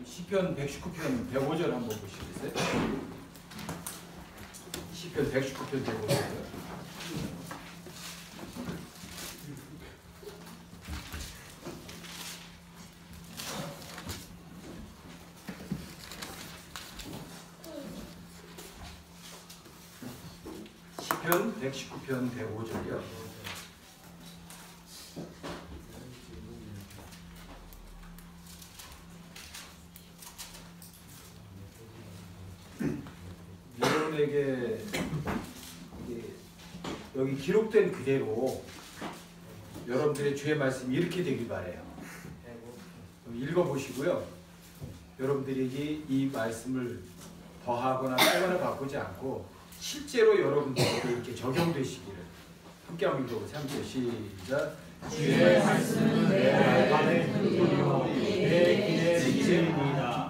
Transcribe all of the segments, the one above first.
시편 119편 105절 한번 보시겠어요? 시편 119편 105절. 시편 119편 105절이요. 여러분에게 여기 기록된 그대로 여러분들의 주의 말씀이 이렇게 되길 바라요. 읽어보시고요. 여러분들에게 이 말씀을 더하거나 빼거나 바꾸지 않고 실제로 여러분들에게 이렇게 적용되시기를 함께 한번 읽어보세요. 함께 시작. 주의 말씀은 내 발에 등불이요 내 길에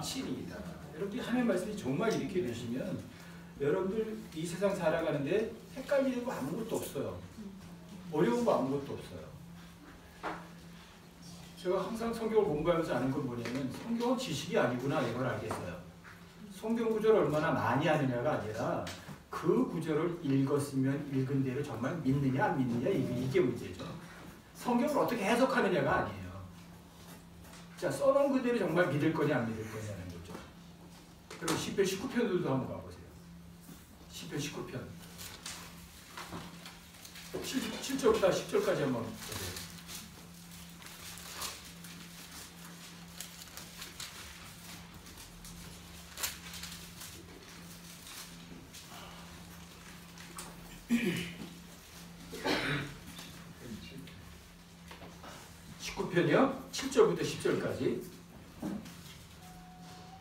빛이니이다. 여러분들이 하나님의 말씀이 정말 이렇게 되시면 여러분들 이 세상 살아가는데 헷갈리는 거 아무것도 없어요. 어려운 거 아무것도 없어요. 제가 항상 성경을 공부하면서 아는 건 뭐냐면 성경은 지식이 아니구나 이걸 알겠어요. 성경 구절을 얼마나 많이 하느냐가 아니라 그 구절을 읽었으면 읽은 대로 정말 믿느냐 안 믿느냐 이게 문제죠. 성경을 어떻게 해석하느냐가 아니에요. 자, 써놓은 그대로 정말 믿을 거냐 안 믿을 거냐는 거죠. 그리고 시편 19편들도 한번 가보세요. 시편 19편 7절부터 10절까지 한번 보세요. 편이요? 7절부터 10절까지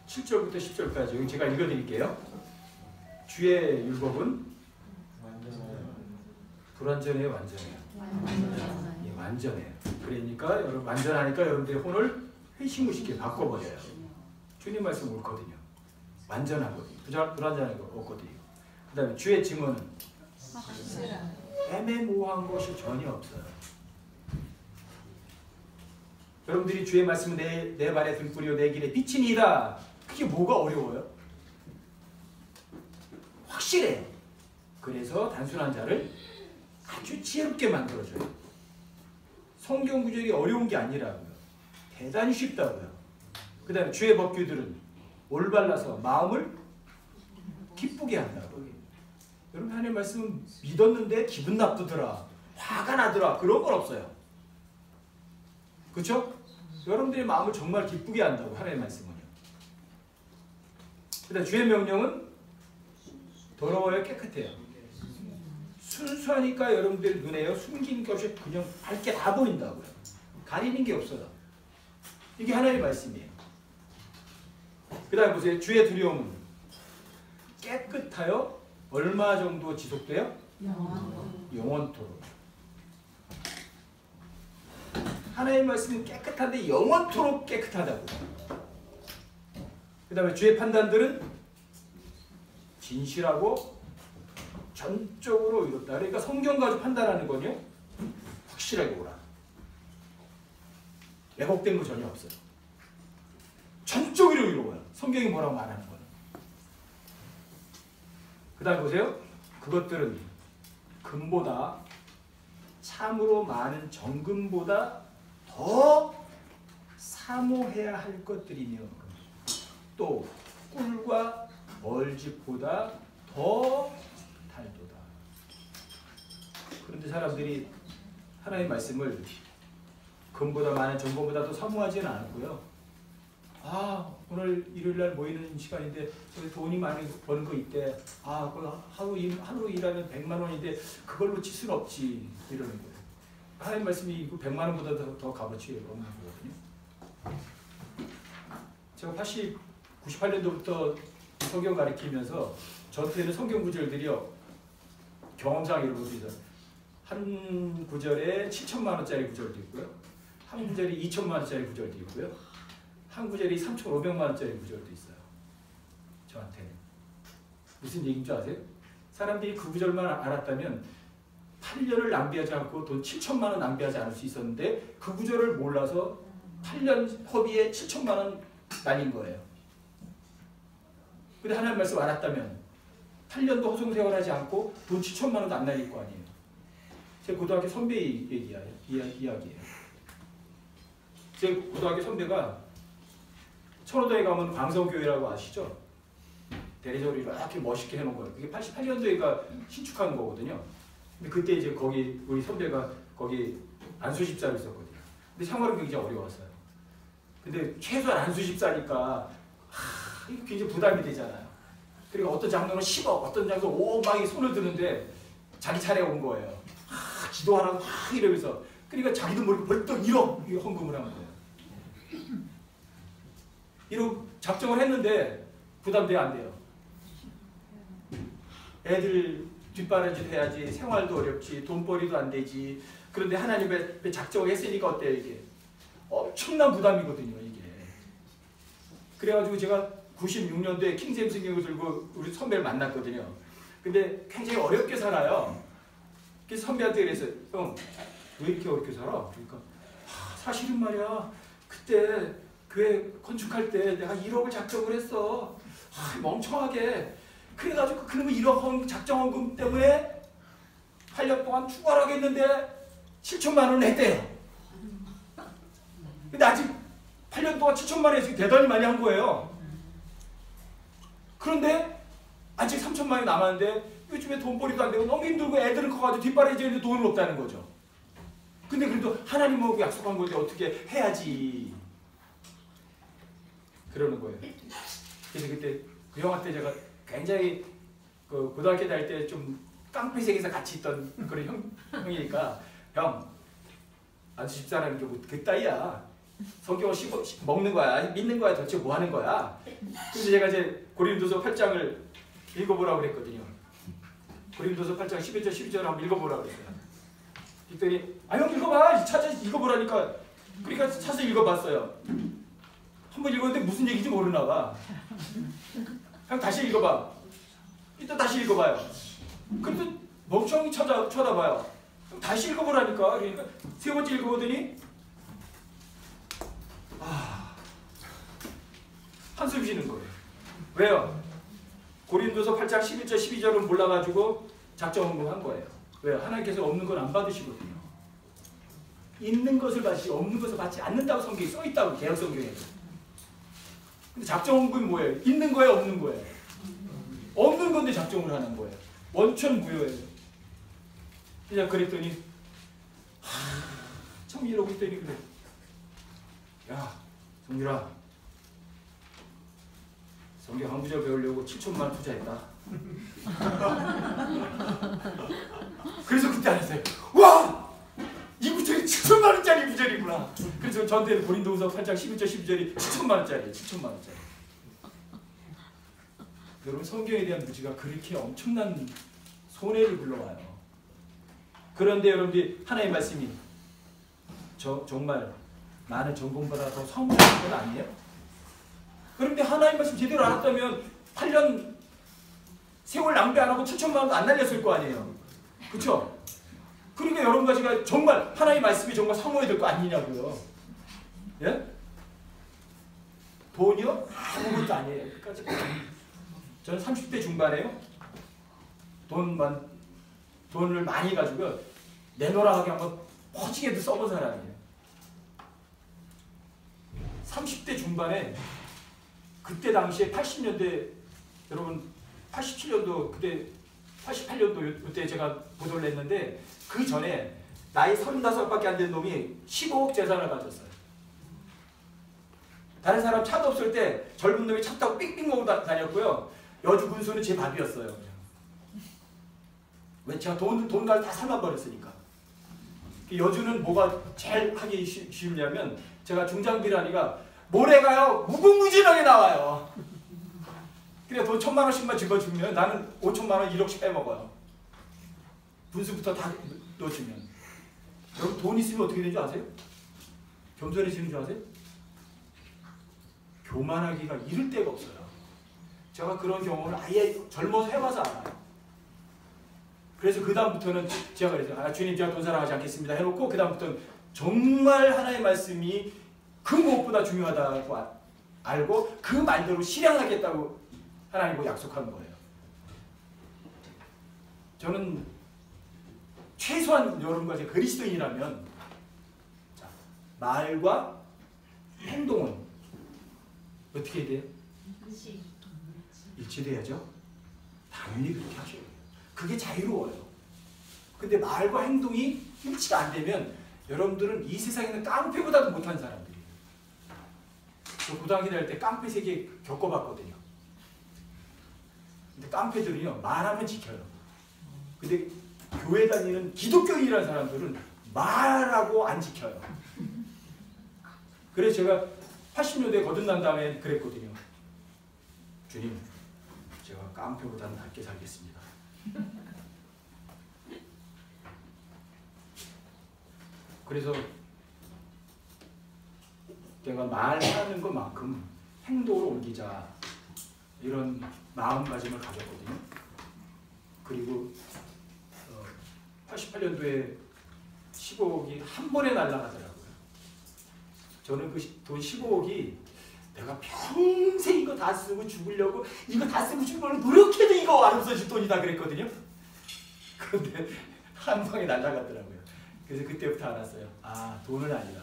7절부터 10절까지 여기 제가 읽어드릴게요. 주의 율법은 불완전해요? 완전해요? 예, 완전해요. 그러니까 여러분 완전하니까 여러분들의 혼을 회심무시게 바꿔버려요. 주님 말씀 옳거든요. 완전하거든요. 불완전한 거 없거든요. 그 다음에 주의 증언은 애매모호한 것이 전혀 없어요. 여러분들이 주의 말씀은 내 발에 등불이요 내 길에 빛이니이다. 그게 뭐가 어려워요? 확실해요. 그래서 단순한 자를 아주 지혜롭게 만들어줘요. 성경 구절이 어려운 게 아니라고요. 대단히 쉽다고요. 그 다음에 주의 법규들은 올바라서 마음을 기쁘게 한다고요. 여러분 하나님의 말씀은 믿었는데 기분 나쁘더라, 화가 나더라 그런 건 없어요. 그렇죠? 여러분들의 마음을 정말 기쁘게 한다고 하나님의 말씀은요. 그다음 주의 명령은 더러워요 깨끗해요. 순수하니까 여러분들 눈에요 숨긴 것이 그냥 밝게 다 보인다고요. 가리는 게 없어요. 이게 하나님의 말씀이에요. 그 다음에 보세요. 주의 두려움은 깨끗하여 얼마 정도 지속돼요? 영원토록. 하나님의 말씀은 깨끗한데 영원토록 깨끗하다고. 그 다음에 주의 판단들은 진실하고 전적으로 이롭다. 그러니까 성경 가지고 판단하는 건요 확실하게 오라. 왜곡된 거 전혀 없어요. 전적으로 이로워요. 성경이 뭐라고 말하는 거는. 그 다음에 보세요. 그것들은 금보다 참으로 많은 정금보다 더 사모해야 할 것들이며 또 꿀과 벌집보다 더 달도다. 그런데 사람들이 하나님의 말씀을 금보다 많은 정금보다 더 사모하지는 않고요. 아 오늘 일요일날 모이는 시간인데 돈이 많이 버는 거 있대. 아 하루 일하면 100만 원인데 그걸로 칠 수는 없지 이러는 거예요. 하나님 말씀이 100만 원보다 더 값어치 없는 거거든요. 제가 98년도부터 성경 가르치면서 전투에는 성경 구절들이요 경험상 이런 것도 있어요. 한 구절에 7천만 원짜리 구절도 있고요. 한 구절에 2천만 원짜리 구절도 있고요. 한 구절에 3,500만 원짜리 구절도 있어요. 저한테는. 무슨 얘기인 줄 아세요? 사람들이 그 구절만 알았다면 8년을 낭비하지 않고 돈 7천만 원 낭비하지 않을 수 있었는데 그 구절을 몰라서 8년 허비에 7천만 원 날린 거예요. 근데 하나님 말씀 알았다면 8년도 허송세월하지 않고 돈 7천만 원도 안 날릴 거 아니에요. 제 고등학교 선배 이야기예요. 제 고등학교 선배가 천호도에 가면 광성교회라고 아시죠? 대리석으로 이렇게 멋있게 해놓은 거예요. 그게 88년도에가 신축한 거거든요. 근데 그때 이제 거기 우리 선배가 거기 안수집사로 있었거든요. 근데 생활은 굉장히 어려웠어요. 근데 최소한 안수집사니까 이게 굉장히 부담이 되잖아요. 그러니까 어떤 장로는 10억, 어떤 장로는 5억 막이 손을 드는데 자기 차례가 온 거예요. 기도하라고 이러면서. 그러니까 자기도 모르게 벌떡 1억 헌금을 한 거예요. 1억 작정을 했는데 부담돼야 안 돼요. 애들 뒷바라지도 해야지, 생활도 어렵지, 돈벌이도 안 되지. 그런데 하나님의 작정을 했으니까 어때요 이게? 엄청난 부담이거든요 이게. 그래가지고 제가 96년도에 킹제임스 성경을 들고 우리 선배를 만났거든요. 근데 굉장히 어렵게 살아요. 그래서 선배한테 그랬어요. 형, 왜 이렇게 어렵게 살아? 그러니까 사실은 말이야, 그때 교회 건축할 때 내가 1억을 작정을 했어. 멍청하게. 그래가지고 그러면 1억 작정헌금 때문에 8년 동안 추가하겠는데 7천만 원을 냈대요. 근데 아직 8년 동안 7천만 원이 대단히 많이 한 거예요. 그런데 아직 3천만 원이 남았는데 요즘에 돈벌이도 안 되고 너무 힘들고 애들은 커가지고 뒷바라지에 돈은 없다는 거죠. 근데 그래도 하나님하고 약속한 건데 어떻게 해야지 그러는 거예요. 그래서 그때 그 형한테 제가 굉장히 그 고등학교 다닐 때 좀 깡패색에서 같이 있던 그런 형이니까 형, 안수 집사라는 게 뭐 그따위야. 성경을 먹는 거야, 믿는 거야, 도대체 뭐 하는 거야? 그래서 제가 이제 고린도서 8장을 읽어보라고 그랬거든요. 고린도서 8장 11절 12절을 한번 읽어보라고 그랬어요. 그랬더니 형 읽어봐, 찾아 읽어보라니까. 그러니까 찾아서 읽어봤어요. 한번 읽었는데 무슨 얘기인지 모르나 봐. 형 다시 읽어봐. 이따 다시 읽어봐요. 그래도 멍청이 쳐다봐요. 다시 읽어보라니까. 그러니까 세 번째 읽어보더니 한숨 쉬는 거예요. 왜요? 고린도서 8장 11절 12절은 몰라가지고 작정헌금 한 거예요. 왜요? 하나님께서 없는 건 안 받으시거든요. 있는 것을 받지 없는 것을 받지 않는다고 성경에 써있다고, 개혁 성경에. 근데 작정헌금이 뭐예요? 있는 거예요, 없는 거예요? 없는 건데 작정을 하는 거예요. 원천 무효예요. 그냥 그랬더니 참 이러고 있더니 그래. 야, 성규라, 성경 한 구절 배우려고 7천만 원 투자했다. 그래서 그때 알았어요. 와! 이 구절이 7천만 원짜리 구절이구나. 그래서 저한테 고린도후서 8장 11절 12절이 7천만 원짜리예요. 7천만 원짜리. 여러분, 성경에 대한 무지가 그렇게 엄청난 손해를 불러와요. 그런데 여러분들이 하나님의 말씀이 정말 많은 전공보다 더 성공한 건 아니에요? 그런데 하나님 말씀 제대로 알았다면 8년 세월 낭비 안 하고 7천만 원도 안 날렸을 거 아니에요. 그렇죠? 그러니까 여러분과 제가 정말 하나님의 말씀이 정말 사모해야 될 거 아니냐고요. 예? 돈이요? 아무것도 아니에요. 끝까지. 저는 30대 중반에요. 돈을 많이 가지고 내놓으라 하게 한번 퍼지게도 써본 사람이에요. 30대 중반에 그때 당시에 80년대, 여러분 87년도 그때 88년도 그때 제가 보도를 했는데 그 전에 나이 35밖에 안 된 놈이 15억 재산을 가졌어요. 다른 사람 차도 없을 때 젊은 놈이 차 타고 삑삑 먹고 다녔고요. 여주 군수는 제 밥이었어요. 왜? 제가 돈가를 다 삶아버렸으니까. 여주는 뭐가 제일 하기 쉬우냐면 제가 중장비라니까 모래가요 무궁무진하게 나와요. 그래 돈 1,000만 원씩만 집어주면 나는 5천만 원 1억씩 빼먹어요. 분수부터 다 넣어주면. 여러분 돈 있으면 어떻게 되는 줄 아세요? 겸손해지는 줄 아세요? 교만하기가 이를 데가 없어요. 제가 그런 경험을 아예 젊어서 해봐서 알아요. 그래서 그 다음부터는 제가 그랬어요. 주님 제가 돈 사랑하지 않겠습니다 해놓고 그 다음부터는 정말 하나님의 말씀이 그 무엇보다 중요하다고 알고 그 말대로 실행하겠다고 하나님 보고 약속한 거예요. 저는 최소한 여러분과 제가 그리스도인이라면 자, 말과 행동은 어떻게 해야 돼요? 일치돼야죠. 당연히 그렇게 하셔야 돼요. 그게 자유로워요. 근데 말과 행동이 일치가 안 되면 여러분들은 이 세상에 있는 깡패보다도 못한 사람들이에요. 저 고등학교 다닐 때 깡패 세계 겪어봤거든요. 근데 깡패들은요, 말하면 지켜요. 근데 교회 다니는 기독교인이라는 사람들은 말하고 안 지켜요. 그래서 제가 80년대에 거듭난 다음에 그랬거든요. 주님, 제가 깡패보다는 낫게 살겠습니다. 그래서 내가 말하는 것만큼 행동으로 옮기자 이런 마음가짐을 가졌거든요. 그리고 88년도에 15억이 한 번에 날아가더라고요. 저는 그 돈 15억이 내가 평생 이거 다 쓰고 죽으려고 이거 다 쓰고 죽으려고 노력해도 이거 안 없어질 돈이다 그랬거든요. 그런데 한 방에 날아가더라고요. 그래서 그때부터 알았어요. 아, 돈은 아니다.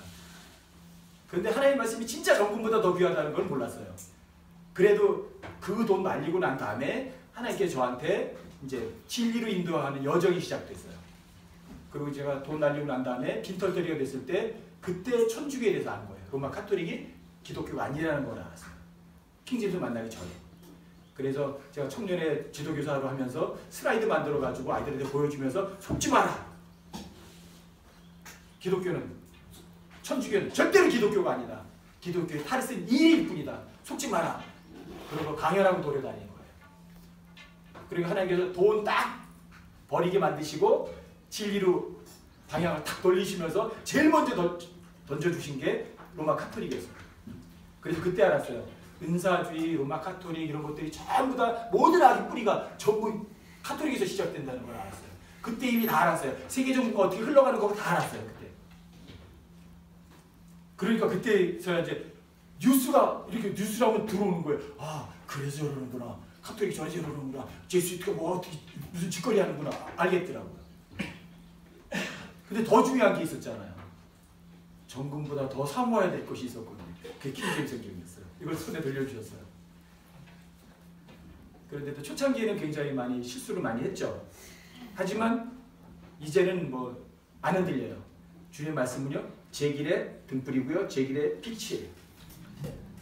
그런데 하나님 말씀이 진짜 정금보다 더 귀하다는 걸 몰랐어요. 그래도 그 돈 말리고 난 다음에 하나님께 저한테 이제 진리로 인도하는 여정이 시작됐어요. 그리고 제가 돈 날리고 난 다음에 빈털터리가 됐을 때 그때 천주교에 대해서 안 거예요. 로마 카톨릭이 기독교가 아니라는 걸 알았어요. 킹제임스 만나기 전에. 그래서 제가 청년의 지도교사로 하면서 슬라이드 만들어가지고 아이들한테 보여주면서 속지 마라. 기독교는, 천주교는 절대로 기독교가 아니다. 기독교의 탈은 일일 뿐이다. 속지 마라. 그리고 강연하고 돌아다니는 거예요. 그리고 하나님께서 돈 딱 버리게 만드시고 진리로 방향을 탁 돌리시면서 제일 먼저 던져주신 게 로마 카톨릭이었어요. 그래서 그때 알았어요. 은사주의, 로마 카톨릭 이런 것들이 전부 다 모든 악의 뿌리가 전부 카톨릭에서 시작된다는 걸 알았어요. 그때 이미 다 알았어요. 세계 정부가 어떻게 흘러가는 거 다 알았어요. 그때. 그러니까 그때서야 이제 뉴스가 이렇게 뉴스라면 들어오는 거예요. 아, 그래서 저러는구나. 카톨릭이 저래서 저러는구나. 제수이트가 뭐 어떻게 무슨 짓거리 하는구나. 알겠더라고요. 근데 더 중요한 게 있었잖아요. 정금보다 더 사모해야 될 것이 있었거든요. 그게 킹제임스 성경이었어요. 이걸 손에 들려주셨어요. 그런데도 초창기에는 굉장히 많이 실수를 많이 했죠. 하지만 이제는 뭐 안 흔들려요. 주님의 말씀은요, 제 길에 등불이고요, 제 길에 빛이에요.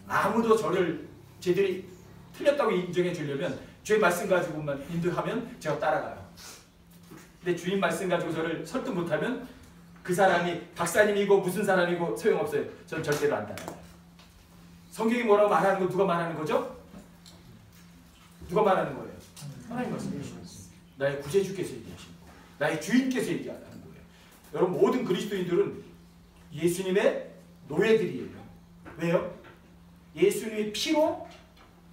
아무도 저를 제들이 틀렸다고 인정해 주려면 주의 말씀 가지고만 인도하면 제가 따라가요. 근데 주님 말씀 가지고 저를 설득 못하면 그 사람이 박사님이고 무슨 사람이고 소용없어요. 저는 절대로 안 따라가요. 성경이 뭐라고 말하는 거 누가 말하는 거죠? 누가 말하는 거예요? 하나님 말씀이시죠. 나의 구세주께서 얘기하시고 나의 주인께서 얘기하는 거예요. 여러분 모든 그리스도인들은 예수님의 노예들이에요. 왜요? 예수님의 피로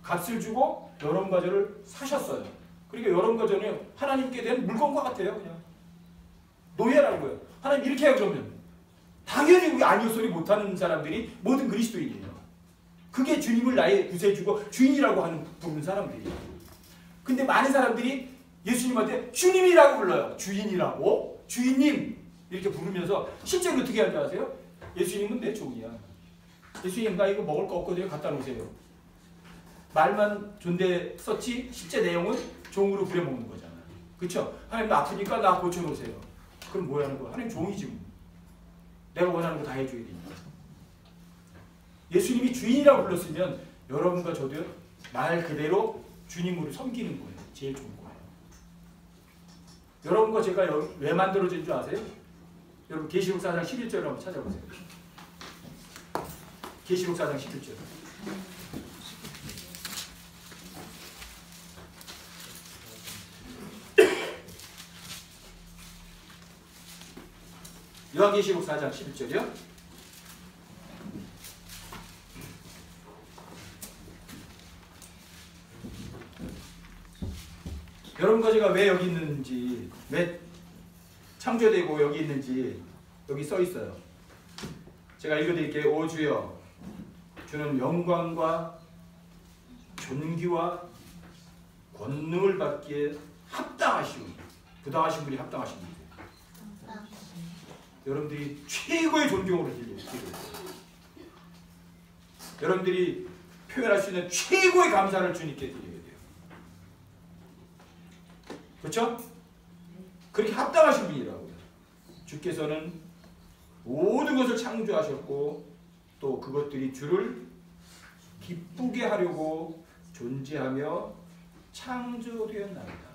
값을 주고 여러분과 저를 사셨어요. 그러니까 여러분과 저는 하나님께 대한 물건과 같아요. 그냥 노예라고요. 하나님 이렇게 해요. 그러면 당연히 우리 아니요 소리 못하는 사람들이 모든 그리스도인이에요. 그게 주님을 나의 구세주고 주인이라고 하는 부르는 사람들이에요. 근데 많은 사람들이 예수님한테 주님이라고 불러요. 주인이라고, 주인님 이렇게 부르면서 실제로 어떻게 하는지 아세요? 예수님은 내 종이야. 예수님 나 이거 먹을 거 없거든요. 갖다 놓으세요. 말만 존대 썼지 실제 내용은 종으로 부려먹는 거잖아요. 그렇죠? 하나님 나 아프니까 나 고쳐놓으세요. 그럼 뭐 하는 거야? 하나님 종이지 뭐. 내가 원하는 거 다 해줘야 되니까. 예수님이 주인이라고 불렀으면 여러분과 저도 말 그대로 주님으로 섬기는 거예요. 제일 좋은 거예요. 여러분과 제가 왜 만들어진 줄 아세요? 여러분 계시록 4장 11절을 한번 찾아보세요. 계시록 4장 11절. 요한계시록 4장 11절이요. 여러분과 제가 왜 여기 있는지, 왜 창조되고 여기 있는지 여기 써 있어요. 제가 읽어드릴게요. 오 주여, 주는 영광과 존귀와 권능을 받기에 합당하신 분, 부당하신 분이 합당하신 분이에요. 여러분들이 최고의 존경으로 드려요. 여러분들이 표현할 수 있는 최고의 감사를 주님께 드려야 돼요. 그렇죠? 그렇게 합당하신 분이라고요. 주께서는 모든 것을 창조하셨고 또 그것들이 주를 기쁘게 하려고 존재하며 창조되었나이다.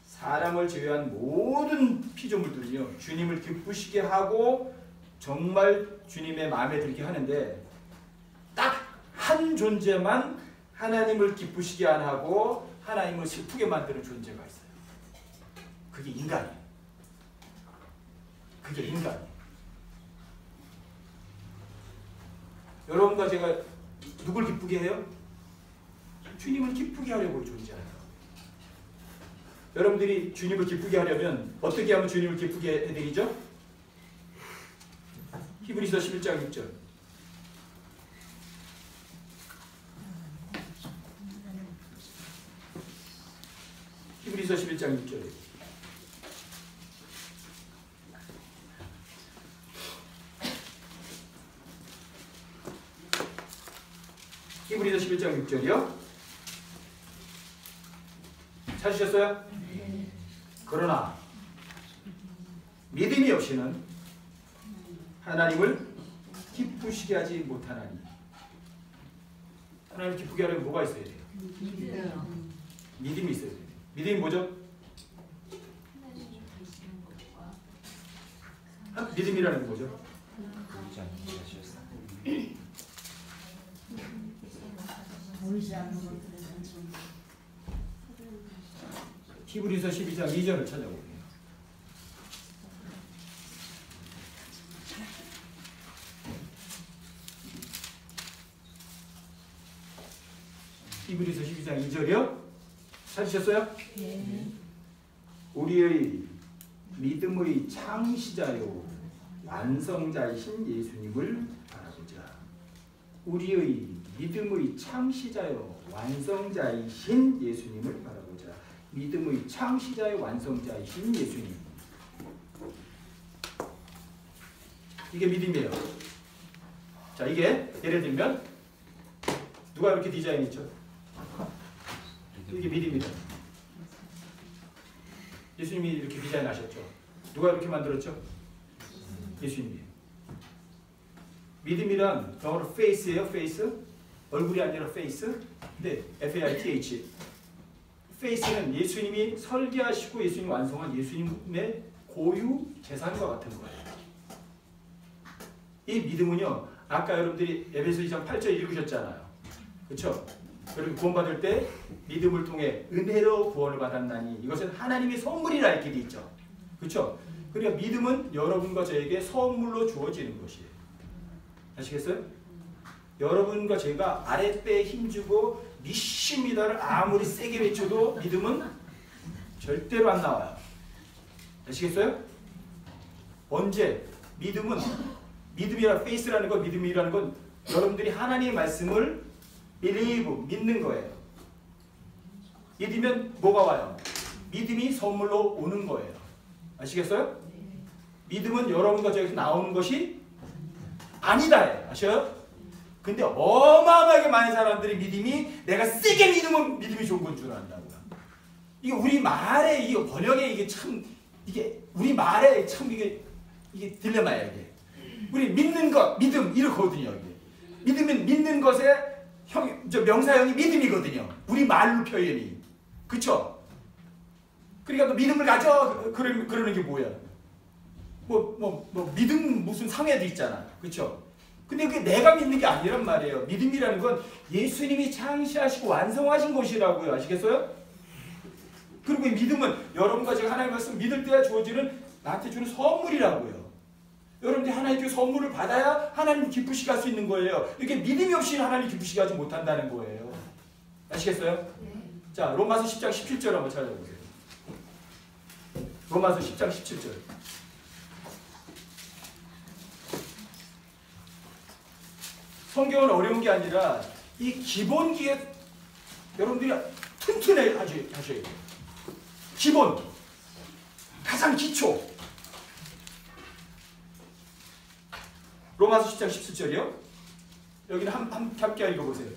사람을 제외한 모든 피조물들은요, 주님을 기쁘시게 하고 정말 주님의 마음에 들게 하는데 딱 한 존재만 하나님을 기쁘시게 안 하고 하나님을 슬프게 만드는 존재가 있어요. 그게 인간이에요. 그게 인간이에요. 여러분과 제가 누굴 기쁘게 해요? 주님을 기쁘게 하려고 존재하는 거예요. 여러분들이 주님을 기쁘게 하려면 어떻게 하면 주님을 기쁘게 해드리죠? 히브리서 11장 6절. 히브리서 11장 6절에 히브리서 11장 6절이요? 찾으셨어요? 그러나 믿음이 없이는 하나님을 기쁘시게 하지 못하나니. 하나님을 기쁘게 하려면 뭐가 있어야 돼요? 믿음이 있어야 돼요. 믿음이 뭐죠? 믿음이라는 게 뭐죠? 히브리서 12장 2절을 찾아보세요. 히브리서 12장 2절이요? 찾으셨어요? 네. 우리의 믿음의 창시자요 완성자이신 예수님을 바라보자. 우리의 믿음의 창시자요 완성자이신 예수님을 바라보자. 믿음의 창시자요 완성자이신 예수님. 이게 믿음이에요. 자, 이게 예를 들면 누가 이렇게 디자인했죠? 이게 믿음이다. 예수님이 이렇게 디자인하셨죠. 누가 이렇게 만들었죠? 예수님이. 믿음이란 영어로 face예요. face. 얼굴이 아니라 face. 근데 F-A-I-T-H. face는 예수님이 설계하시고 예수님이 완성한 예수님의 고유 재산과 같은 거예요. 이 믿음은요, 아까 여러분들이 에베소 2장 8절 읽으셨잖아요. 그렇죠? 여러분 구원받을 때 믿음을 통해 은혜로 구원을 받았나니 이것은 하나님의 선물이라 이렇게 돼 있죠. 그렇죠? 그러니까 믿음은 여러분과 저에게 선물로 주어지는 것이에요. 아시겠어요? 여러분과 제가 아랫배에 힘주고 믿습니다를 아무리 세게 외쳐도 믿음은 절대로 안 나와요. 아시겠어요? 언제? 믿음이라 페이스라는 건, 믿음이라는 건 여러분들이 하나님의 말씀을 believe, 믿는 거예요. 믿으면 뭐가 와요? 믿음이 선물로 오는 거예요. 아시겠어요? 믿음은 여러분과 저에게서 나오는 것이 아니다. 아셔요? 근데 어마어마하게 많은 사람들이 믿음이 내가 세게 믿으면 믿음이 좋은 건 줄 안다고요. 이게 우리 말에 이게 번역에 이게 참 이게 우리 말에 참 이게 딜레마야 이게. 우리 믿는 것 믿음 이렇거든요. 이게. 믿으면 믿는 것에 명사형이 믿음이거든요. 우리 말로 표현이. 그쵸? 그러니까 너 믿음을 가져 그러는 게 뭐야? 믿음 무슨 상회도 있잖아. 그쵸? 근데 그게 내가 믿는 게 아니란 말이에요. 믿음이라는 건 예수님이 창시하시고 완성하신 것이라고요. 아시겠어요? 그리고 이 믿음은 여러분과 제가 하나님의 말씀 믿을 때 주어지는 나한테 주는 선물이라고요. 여러분들이 하나님께 선물을 받아야 하나님 기쁘시게 할 수 있는 거예요. 이렇게 믿음이 없이 하나님 기쁘시게 하지 못한다는 거예요. 아시겠어요? 네. 자, 로마서 10장 17절 한번 찾아보세요. 로마서 10장 17절. 성경은 어려운 게 아니라 이 기본기에 여러분들이 튼튼해 하셔야 돼요. 기본, 가장 기초. 로마서 10장 17절이요. 여기는 함께 읽어보세요.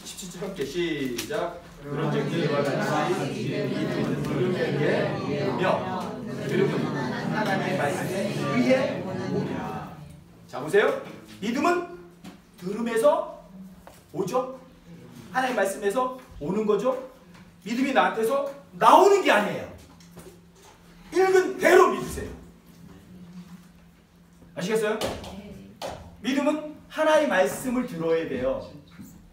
17절 함께 시작. 그런즉 이와 같이 믿음은 들음에게며 들음은 하나님의 말씀에 의해 오냐. 자 보세요. 믿음은 들음에서 오죠. 하나님의 말씀에서 오는 거죠. 믿음이 나한테서 나오는 게 아니에요. 읽은 대로 믿으세요. 아시겠어요? 믿음은 하나님의 말씀을 들어야 돼요.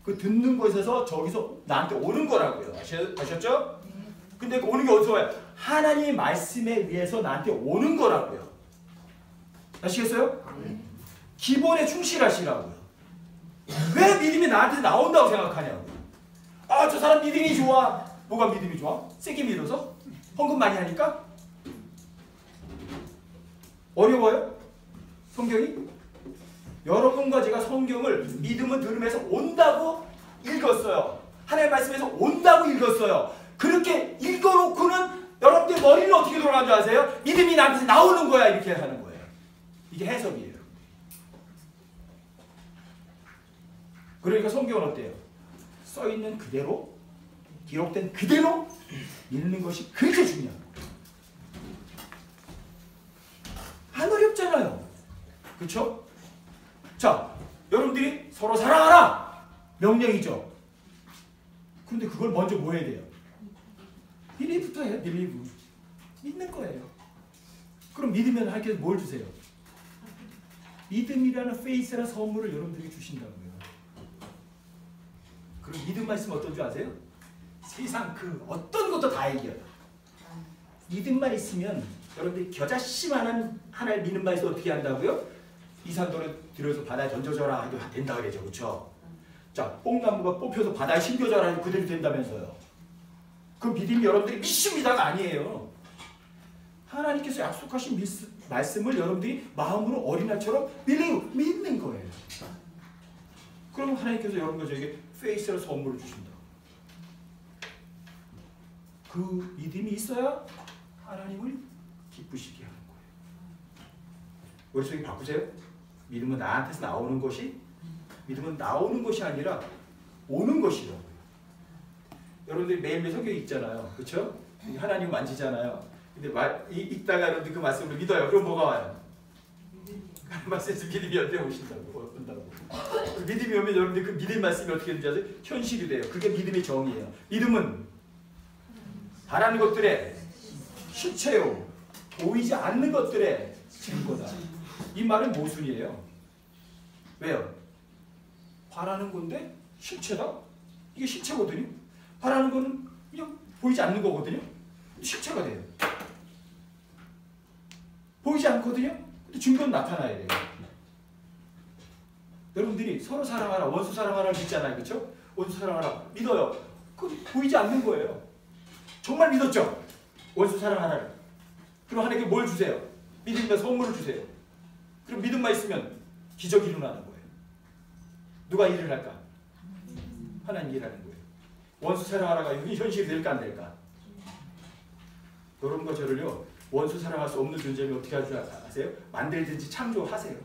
그 듣는 것에서 저기서 나한테 오는 거라고요. 아셨죠? 근데 그 오는 게 어디서 와요? 하나님의 말씀에 의해서 나한테 오는 거라고요. 아시겠어요? 기본에 충실하시라고요. 왜 믿음이 나한테 나온다고 생각하냐고. 아, 저 사람 믿음이 좋아. 뭐가 믿음이 좋아? 세게 믿어서? 헌금 많이 하니까? 어려워요? 성경이? 여러분과 제가 성경을 믿음은 들음에서 온다고 읽었어요. 하나님의 말씀에서 온다고 읽었어요. 그렇게 읽어놓고는 여러분들 머리는 어떻게 돌아가는 줄 아세요? 믿음이 나한테 나오는 거야 이렇게 하는 거예요. 이게 해석이에요. 그러니까 성경은 어때요? 써있는 그대로, 기록된 그대로 읽는 것이 그렇게 중요한 거예요. 안 어렵잖아요. 그렇죠? 자, 여러분들이 서로 사랑하라! 명령이죠. 근데 그걸 먼저 뭐 해야 돼요? 빌리부터 해요. 빌리브. 믿는 거예요. 그럼 믿으면 하나님께서 뭘 주세요? 믿음이라는 페이스라는 선물을 여러분들에게 주신다고요. 그럼 믿음만 있으면 어떤 줄 아세요? 세상 그 어떤 것도 다 이겨요. 믿음만 있으면 여러분들이 겨자씨만한 하나를 믿음만 있어서 어떻게 한다고요? 이 산돌을 들여서 바다에 던져줘라 해도 된다 그러죠. 그렇죠? 자, 뽕나무가 뽑혀서 바다에 심겨져라 해도 그대로 된다면서요. 그 믿음이 여러분들이 믿습니다가 아니에요. 하나님께서 약속하신 말씀을 여러분들이 마음으로 어린아이처럼 믿는 거예요. 그럼 하나님께서 여러분과 저에게 페이스로 선물을 주신다. 그 믿음이 있어야 하나님을 기쁘시게 하는 거예요. 머릿속에 바꾸세요. 믿음은 나한테서 나오는 것이, 믿음은 나오는 것이 아니라 오는 것이라고요. 여러분들이 매일매일 성경 읽잖아요. 그렇죠? 하나님 만지잖아요. 근데 읽다가 여러분들 그 말씀을 믿어요. 그럼 뭐가 와요? 말씀에서 믿음이 어떻게 오신다고, 온다고. 그 믿음이 오면 여러분들 그 믿음 말씀이 어떻게 되는지 아세요? 현실이 돼요. 그게 믿음의 정의예요. 믿음은 바라는 것들의 실체요. 보이지 않는 것들의 증거다. 이 말은 모순이에요. 왜요? 바라는 건데 실체다? 이게 실체거든요. 바라는 거는 그냥 보이지 않는 거거든요. 실체가 돼요. 보이지 않거든요. 근데 증거는 나타나야 돼요. 여러분들이 서로 사랑하라, 원수 사랑하라 믿잖아요. 그렇죠? 원수 사랑하라 믿어요. 그 보이지 않는 거예요. 정말 믿었죠? 원수 사랑하라를. 그럼 하나님께 뭘 주세요? 믿음과 선물을 주세요. 그럼 믿음만 있으면 기적이 일어나는 거예요. 누가 일을 할까? 하나님 일하는 거예요. 원수 사랑하라가 현실이 될까 안 될까? 여러분과 저를요, 원수 사랑할 수 없는 존재를 어떻게 할 줄 아세요? 만들든지 창조하세요.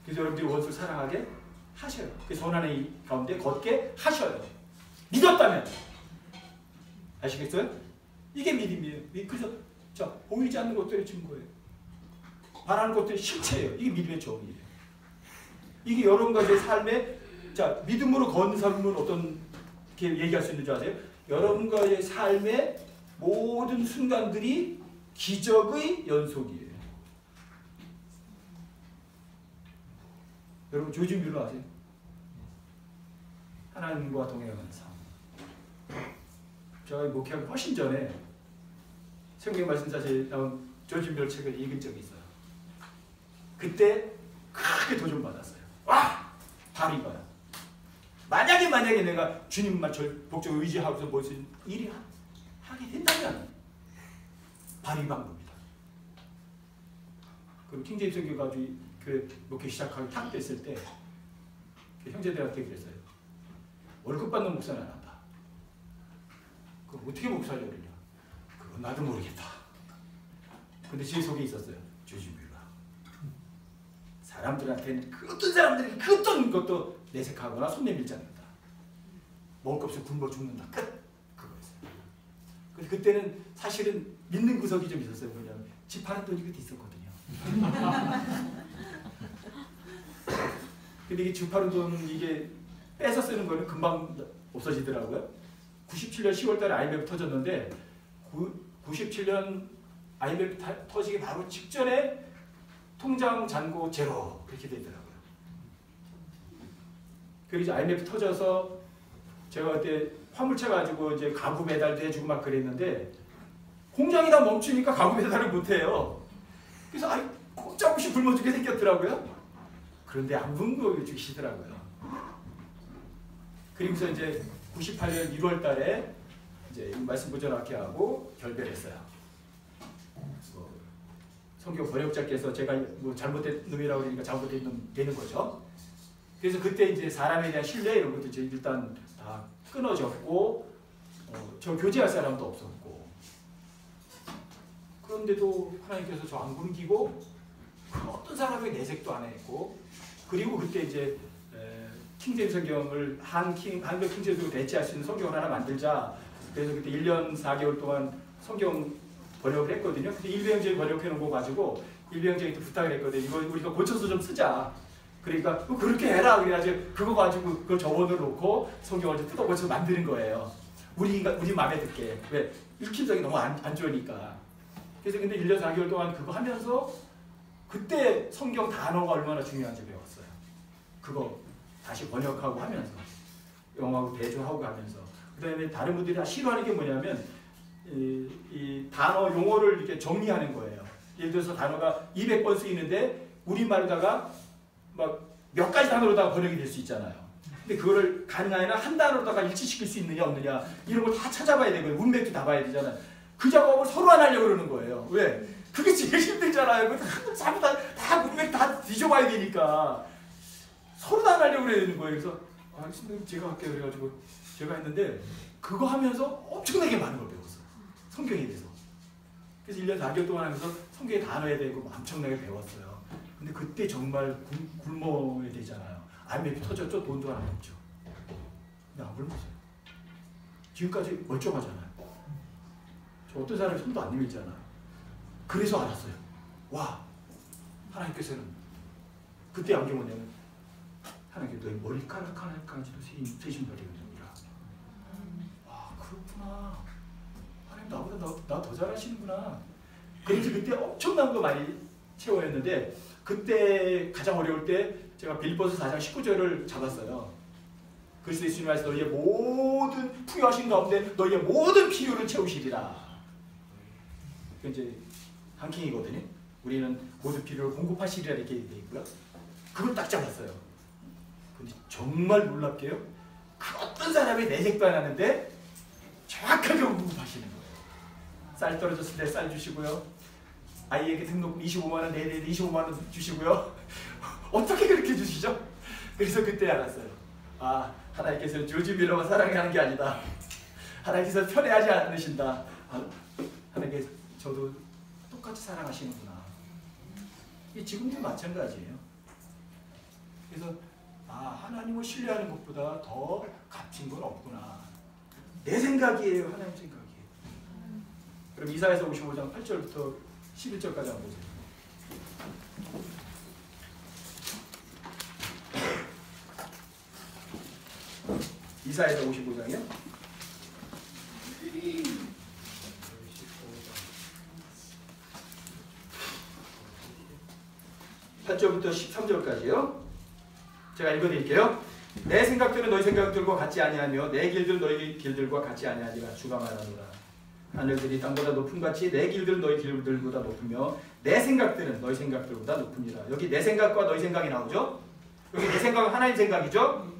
그래서 여러분들이 원수 사랑하게 하셔요. 그 선한의 가운데 걷게 하셔요. 믿었다면. 아시겠어요? 이게 믿음이에요. 그래서 자, 보이지 않는 것들의 증거예요. 바라는 것들의 실체예요. 이게 믿음의 정의예요. 이게 여러분과 제 삶에, 자, 믿음으로 건 삶은 어떤 게 얘기할 수 있는 줄 아세요? 여러분과의 삶의 모든 순간들이 기적의 연속이에요. 여러분 조지 뮬러 아세요? 하나님과 동행하는 삶. 제가 목회하기 훨씬 전에 성경 말씀사실 나온 조지 뮬러 책을 읽은 적이 있어요. 그때 크게 도전받았어요. 와! 바로 이거야. 만약에 내가 주님만 복종 의지하고서 무슨 일이 하게 된다면 바로 이 방법이다. 그리고 킹제임스 성경 가지고 그 목회 시작하기 탁 됐을 때 그 형제들한테 그랬어요. 월급 받는 목사는 안 한다. 그럼 어떻게 먹고 살려느냐? 그건 나도 모르겠다. 근데 제 속에 있었어요. 조지비가. 사람들한테는 그 어떤 사람들이 그 어떤 것도 내색하거나 손 내밀지 않는다. 먹을 거 없이 굶어 죽는다. 끝. 그거였어요. 근데 그때는 사실은 믿는 구석이 좀 있었어요. 뭐냐면 집 파는 돈이 그때 있었거든요. 근데 이게 집 파는 돈 이게 빼서 쓰는 거는 금방 없어지더라고요. 97년 10월달에 IMF 터졌는데 97년 IMF 터지기 바로 직전에 통장 잔고 제로 그렇게 되더라고요. 그리고 이제 IMF 터져서 제가 그때 화물차 가지고 이제 가구 배달도 해주고 막 그랬는데 공장이 다 멈추니까 가구 배달을 못해요. 그래서 꼼짝없이 굶어 죽게 생겼더라고요. 그런데 안 굶어 죽시더라고요. 그리고서 이제 98년 1월 달에 이제 말씀 보존학회 하고 결별했어요. 성경 번역자께서 제가 뭐 잘못된 놈이라고 그러니까 잘못된 놈 되는 거죠. 그래서 그때 이제 사람에 대한 신뢰 이런 것도 이제 일단 다 끊어졌고, 저 교제할 사람도 없었고, 그런데도 하나님께서 저 안 굶기고 어떤 사람의 내색도 안 했고, 그리고 그때 이제 킹제임스 성경을 한글 킹제임스로 대체할 수 있는 성경을 하나 만들자. 그래서 그때 1년 4개월 동안 성경 번역을 했거든요. 근데 일병제를 번역해 놓은 거 가지고 일병제한테 부탁을 했거든요. 이거 우리가 고쳐서 좀 쓰자. 그러니까 그렇게 해라. 그래가지고 그거 가지고 그걸 저번을 놓고 성경을 좀 뜯어 고쳐 만드는 거예요. 우리 마음에 듣게. 왜? 읽힘성이 너무 안 좋으니까. 그래서 근데 1년 4개월 동안 그거 하면서 그때 성경 단어가 얼마나 중요한지 배웠어요. 그거 다시 번역하고 하면서 영어하고 대조하고 하면서 그 다음에 다른 분들이 다 싫어하는 게 뭐냐면 이 단어 용어를 이렇게 정리하는 거예요. 예를 들어서 단어가 200번 쓰이는데 우리말로다가 막 몇 가지 단어로다가 번역이 될 수 있잖아요. 근데 그거를 가능하면 한 단어로다가 일치시킬 수 있느냐 없느냐 이런 걸 다 찾아봐야 되고요. 문맥도 다 봐야 되잖아요. 그 작업을 서로 안 하려고 그러는 거예요. 왜? 그게 제일 힘들잖아요. 전부 다 문맥 다 뒤져봐야 되니까 서로 다 안 하려고 그래야 되는 거예요. 그래서 선생님 제가 할게요. 그래가지고 제가 했는데 그거 하면서 엄청나게 많은 걸 배웠어요. 성경에 대해서. 그래서 1년 4개월 동안 하면서 성경의 단어에 대해 엄청나게 배웠어요. 근데 그때 정말 굶어야 되잖아요. IMF 터졌죠? 돈도 하나 없죠. 근데 안 굶었어요. 지금까지 멀쩡하잖아요. 저 어떤 사람이 손도 안 내밀잖아요. 그래서 알았어요. 와, 하나님께서는 그때 안게 뭐냐면 하나님께 너의 머리카락 하나까지도 세신 버리거든요. 와, 그렇구나. 하나님 나보다 나 더 잘하시는구나. 그래서 그때 엄청난 거 많이 채워냈는데 그때 가장 어려울 때 제가 빌립보서 4장 19절을 잡았어요. 그리스도 예수님 안에서 너희의 모든 풍요하신 가운데 너희의 모든 필요를 채우시리라. 그 이제 한킹이거든요. 우리는 모든 필요를 공급하시리라 이렇게 돼 있고요. 그걸 딱 잡았어요. 근데 정말 놀랍게요. 그 어떤 사람이 내색도 안 하는데 정확하게 공급하시는 거예요. 쌀 떨어졌을 때 쌀 주시고요. 아이에게 등록금 25만 원 내일 25만 원 주시고요. 어떻게 그렇게 주시죠? 그래서 그때 알았어요. 아, 하나님께서는 조지 밀러만 사랑하는 게 아니다. 하나님께서 편애하지 않으신다. 하나님께서 저도 똑같이 사랑하시는구나. 이게 지금도 마찬가지예요. 그래서 하나님을 신뢰하는 것보다 더 값진 건 없구나. 내 생각이에요. 하나님 생각이에요. 그럼 이사야서 55장 8절부터 11절까지 한번 보세요. 이사야서 55장이요? 8절부터 13절까지요. 제가 읽어드릴게요. 내 생각들은 너희 생각들과 같지 아니하며 내 길들은 너희 길들과 같이 아니하리라. 주가 말하노라. 하늘들이 땅보다 높은 같이 내 길들은 너희 길들보다 높으며 내 생각들은 너희 생각들보다 높으니라. 여기 내 생각과 너희 생각이 나오죠? 여기 내 생각은 하나님 생각이죠?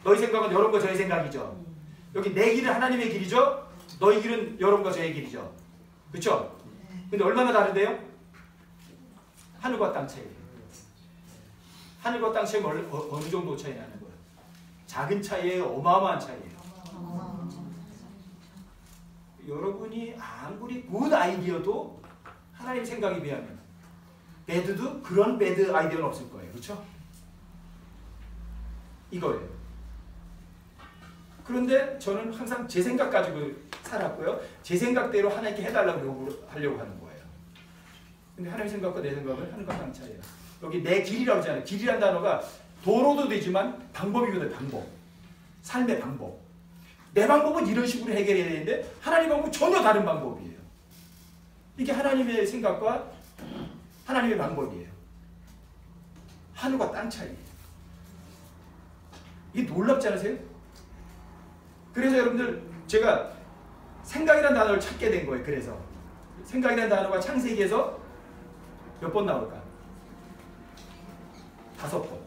너희 생각은 여러분과 저의 생각이죠? 여기 내 길은 하나님의 길이죠? 너희 길은 여러분과 저의 길이죠? 그렇죠? 근데 얼마나 다른데요? 하늘과 땅 차이. 하늘과 땅 차이가 어느 정도 차이 나는 거예요? 작은 차이예요? 어마어마한 차이예요? 여러분이 아무리 굿 아이디어도 하나님 생각에 비하면 배드도 그런 배드 아이디어는 없을 거예요. 그렇죠? 이거예요. 그런데 저는 항상 제 생각 가지고 살았고요. 제 생각대로 하나님께 해달라고 하려고 하는 거예요. 근데 하나님 생각과 내 생각은 하늘과 땅 차이예요. 여기 내 길이라고 하잖아요. 길이란 단어가 도로도 되지만 방법이거든요. 방법. 삶의 방법. 내 방법은 이런 식으로 해결해야 되는데 하나님 방법은 전혀 다른 방법이에요. 이게 하나님의 생각과 하나님의 방법이에요. 하늘과 땅 차이예요. 이게 놀랍지 않으세요? 그래서 여러분들 제가 생각이라는 단어를 찾게 된 거예요. 그래서 생각이라는 단어가 창세기에서 몇 번 나올까? 5번.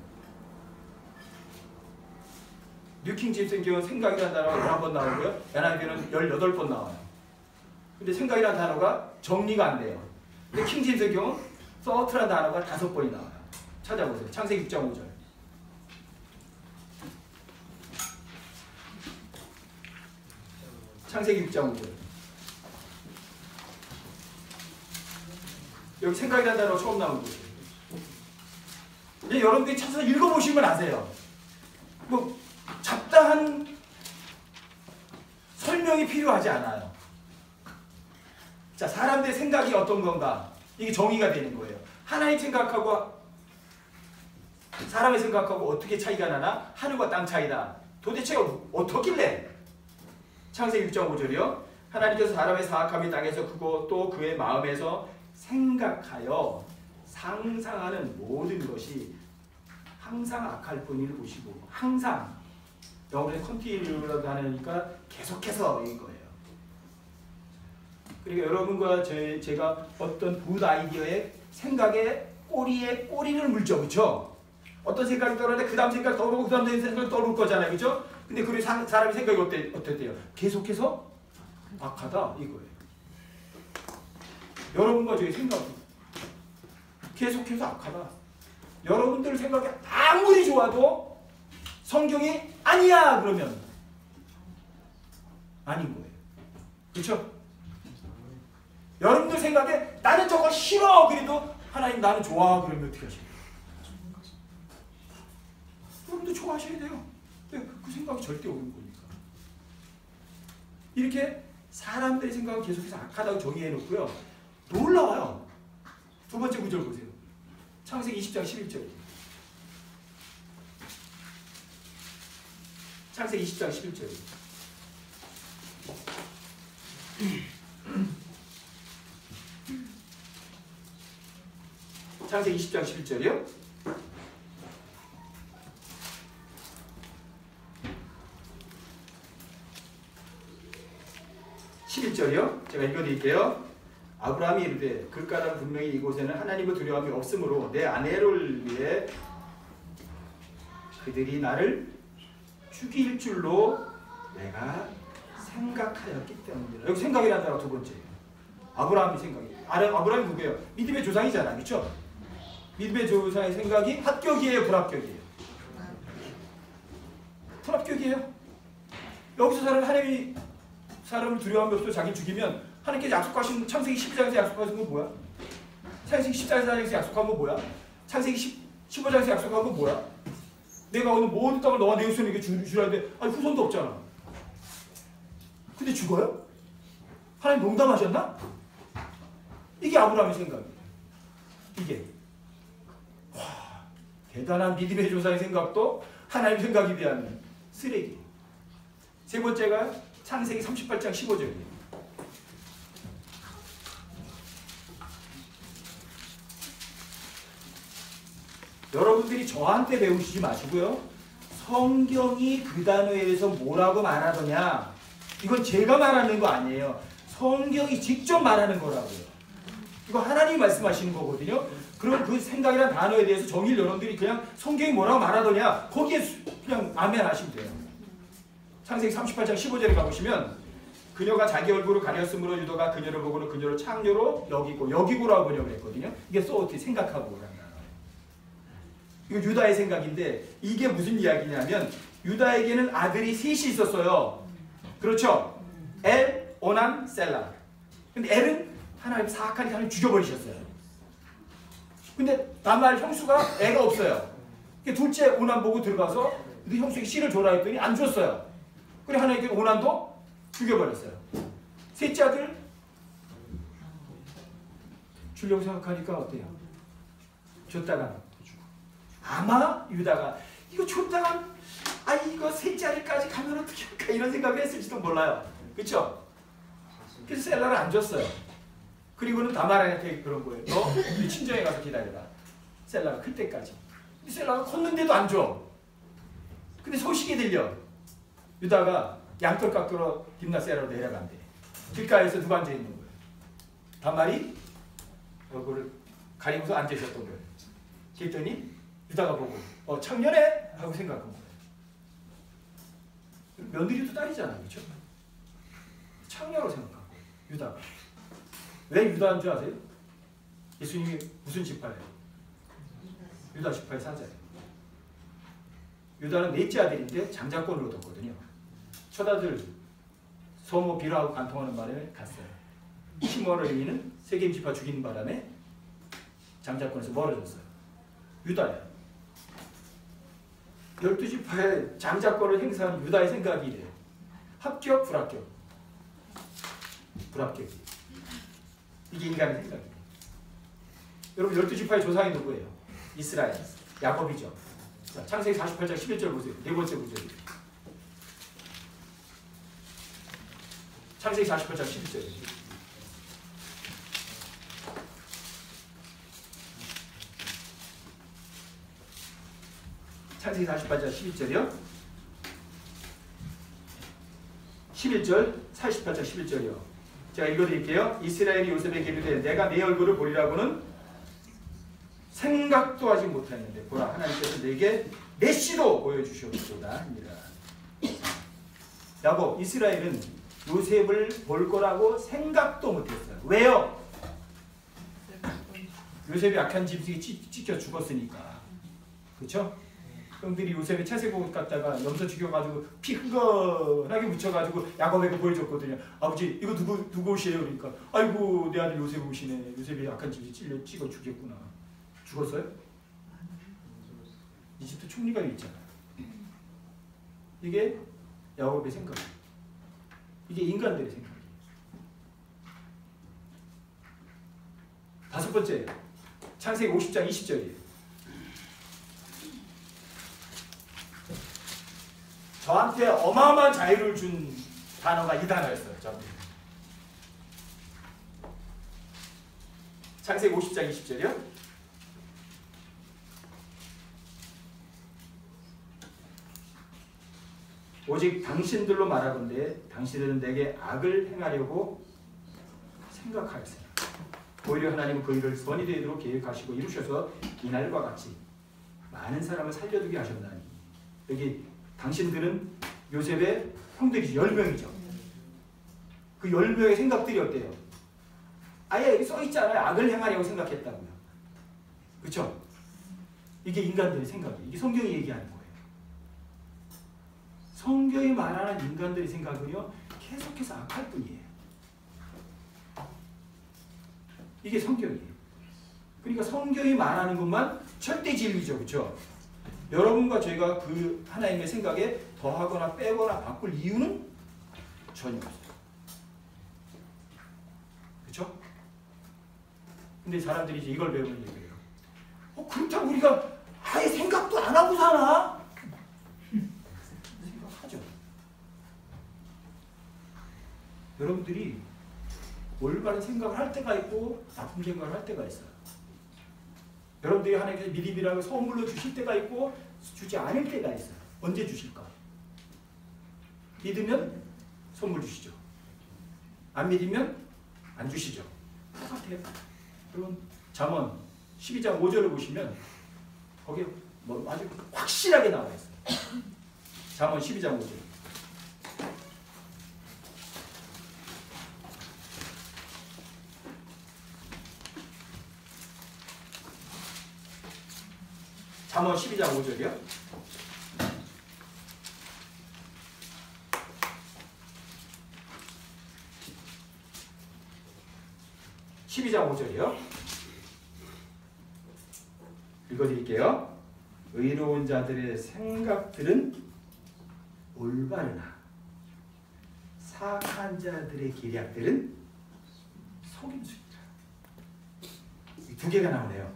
뉴킹 제임스 성경은 생각이라는 단어가 11번 나오고요. NIV는 18번 나와요. 근데 생각이라는 단어가 정리가 안 돼요. 근데 킹 제임스 성경은 thought라는 단어가 5번이 나와요. 찾아보세요. 창세기 6장 5절. 창세기 6장 5절. 여기 생각이라는 단어가 처음 나온 거예요. 이제 여러분들이 찾아서 읽어보시면 아세요. 뭐 잡다한 설명이 필요하지 않아요. 자, 사람들의 생각이 어떤 건가? 이게 정의가 되는 거예요. 하나님 생각하고 사람의 생각하고 어떻게 차이가 나나? 하늘과 땅 차이다. 도대체 어떻길래? 창세기 6장 5절이요. 하나님께서 사람의 사악함이 땅에서 크고 또 그의 마음에서 생각하여 상상하는 모든 것이 항상 악할 뿐을 보시고, 항상 영어로 컨티뉴라고 하니까 계속해서 인 거예요. 그러니까 여러분과 제가 어떤 굿 아이디어의 생각에 꼬리에 꼬리를 물죠. 그렇죠? 어떤 생각이 떠오르는데 그 다음 생각 떠오르고 그 다음 생각이 떠오를 거잖아요. 그렇죠? 근데 그 사람의 생각이 어땠대요? 계속해서 악하다 이거예요. 여러분과 저의 생각이 계속해서 악하다. 여러분들 생각이 아무리 좋아도 성경이 아니야 그러면 아닌 거예요. 그렇죠? 여러분들 생각에 나는 저거 싫어 그래도 하나님 나는 좋아 그러면 어떻게 하시나요? 여러분들 좋아하셔야 돼요. 그 생각이 절대 옳은 거니까. 이렇게 사람들의 생각을 계속해서 악하다고 정의해 놓고요. 놀라워요. 두 번째 구절 보세요. 창세기 20장 11절. 창세기 20장 11절. 창세기 20장 11절이요. 제가 읽어드릴게요. 아브라함이 이르되 그까지는 분명히 이곳에는 하나님을 두려움이 없으므로 내 아내를 위해 그들이 나를 죽일 줄로 내가 생각하였기 때문이다. 여기 생각이라는 단어가 두 번째예요. 아브라함의 생각이. 아브라함이 누구예요? 믿음의 조상이잖아요. 그렇죠? 믿음의 조상의 생각이 합격이에요? 불합격이에요? 불합격이에요. 여기서 하나님이 사람을 두려움이 없어 자기를 죽이면 하나님께서 약속하신 창세기 12장에서 약속하신 건 뭐야? 창세기 14장에서 약속한 건 뭐야? 창세기 15장에서 약속한 건 뭐야? 내가 오늘 모든 땅을 너와 내 후손에게 주라는데 아니 후손도 없잖아. 근데 죽어요? 하나님 농담하셨나? 이게 아브라함의 생각이에요. 이게 와, 대단한 믿음의 조상의 생각도 하나님 생각에 비하면 쓰레기. 세 번째가 창세기 38장 15절이에요. 여러분들이 저한테 배우시지 마시고요. 성경이 그 단어에 대해서 뭐라고 말하더냐. 이건 제가 말하는 거 아니에요. 성경이 직접 말하는 거라고요. 이거 하나님이 말씀하시는 거거든요. 그럼 그 생각이란 단어에 대해서 정의를 여러분들이 그냥 성경이 뭐라고 말하더냐. 거기에 그냥 아멘 하시면 돼요. 창세기 38장 15절에 가보시면 그녀가 자기 얼굴을 가렸으므로 유다가 그녀를 보고는 그녀를 창녀로 여기고라고 번역을 했거든요. 이게 소어티 생각하고 라는 단어예요. 이거 유다의 생각인데 이게 무슨 이야기냐면 유다에게는 아들이 셋이 있었어요. 그렇죠? 엘, 오난, 셀라. 근데 엘은 하나님 사악하니까 하나님 죽여버리셨어요. 근데 다말 형수가 애가 없어요. 둘째 오난 보고 들어가서 네 형수에게 씨를 줘라 했더니 안 줬어요. 그래 하나님께 오난도 죽여버렸어요. 셋째 아들 주려고 생각하니까 어때요? 줬다가 아마 유다가 이거 줬다가 이거 셋째 아들까지 가면 어떻게 할까 이런 생각을 했을지도 몰라요. 그렇죠? 그래서 셀라를 안 줬어요. 그리고는 다말한테 그런 거예요. 너 우리 친정에 가서 기다려라. 셀라가 클 때까지. 근데 셀라가 컸는데도 안 줘. 근데 소식이 들려. 유다가 양털 깎으러 딥나세라로 내려간대. 길가에서 누가 앉아 있는 거예요. 다말이 얼굴을 가리고서 앉아 있었던 거예요. 그랬더니 유다가 보고 청년해 하고 생각한 거예요. 며느리도 딸이잖아요, 그렇죠? 창녀로 생각하고 유다가. 왜 유다인 줄 아세요? 예수님이 무슨 지파예요? 유다 지파의 사자예요. 유다는 넷째 아들인데 장자권을 얻었거든요. 첫 아들 소모 비라하고 간통하는 바람에 갔어요. 시므온을 의미는 세겜 지파 죽이는 바람에 장자권에서 멀어졌어요. 유다예요. 12지파의 장자권을 행사한 유다의 생각이 이래요. 합격, 불합격. 불합격. 이게 인간의 생각이에요. 여러분 12지파의 조상이 누구예요? 이스라엘, 야곱이죠. 자, 창세기 48장 11절 보세요. 네 번째 구절이에요. 창세기 48장 11절. 창세기 48장 11절이요. 11절, 48장 11절이요. 제가 읽어드릴게요. 이스라엘이 요셉에게 이르되 내가 네 얼굴을 보리라고는 생각도 하지 못했는데 보라 하나님께서 내게 메시로 보여주셨도다. 야곱, 이스라엘은 요셉을 볼 거라고 생각도 못했어요. 왜요? 요셉이 악한 짐승이 찢겨 죽었으니까. 그렇죠? 형들이 요셉의 채색옷 갖다가 염소 죽여가지고 피 흥건하게 묻혀가지고 야곱에게 보여줬거든요. 아버지 이거 누구 옷이에요? 그러니까 아이고 내 아들 요셉 옷이네. 요셉이 악한 짐승이 찍어 죽였구나. 죽었어요? 이집트 총리가 있잖아요. 이게 야곱의 생각이에요. 이게 인간들의 생각이에요. 다섯 번째 창세기 50장 20절이에요. 저한테 어마어마한 자유를 준 단어가 이 단어였어요. 저한테. 창세기 50장 20절이요. 오직 당신들로 말하건대 당신들은 내게 악을 행하려고 생각하였으나 오히려 하나님은 그 일을 선이 되도록 계획하시고 이루셔서 이날과 같이 많은 사람을 살려두게 하셨나니. 여기 당신들은 요셉의 형들이죠. 10명이죠. 그 10명의 생각들이 어때요? 아예 여기 써있잖아요. 악을 행하려고 생각했다고요. 그렇죠? 이게 인간들의 생각이에요. 이게 성경이 얘기하는 거예요. 성경이 말하는 인간들의 생각은요. 계속해서 악할 뿐이에요. 이게 성경이에요. 그러니까 성경이 말하는 것만 절대 진리죠. 그렇죠? 여러분과 저희가 그 하나님의 생각에 더하거나 빼거나 바꿀 이유는 전혀 없어요. 그렇죠? 근데 사람들이 이제 이걸 배우는 얘기예요. 그렇다고 우리가 아예 생각도 안 하고 사나? 생각하죠. 여러분들이 올바른 생각을 할 때가 있고 나쁜 생각을 할 때가 있어요. 여러분들이 하나님께서 믿음이라고 선물로 주실 때가 있고 주지 않을 때가 있어요. 언제 주실까? 믿으면 선물 주시죠. 안 믿으면 안 주시죠. 똑같아요. 여러분 잠언 12장 5절을 보시면 거기에 뭐 아주 확실하게 나와 있어요. 잠언 12장 5절. 잠언 12장 5절이요. 12장 5절이요. 읽어드릴게요. 의로운 자들의 생각들은 올바르나 사악한 자들의 계략들은 속임수이다. 이 두 개가 나오네요.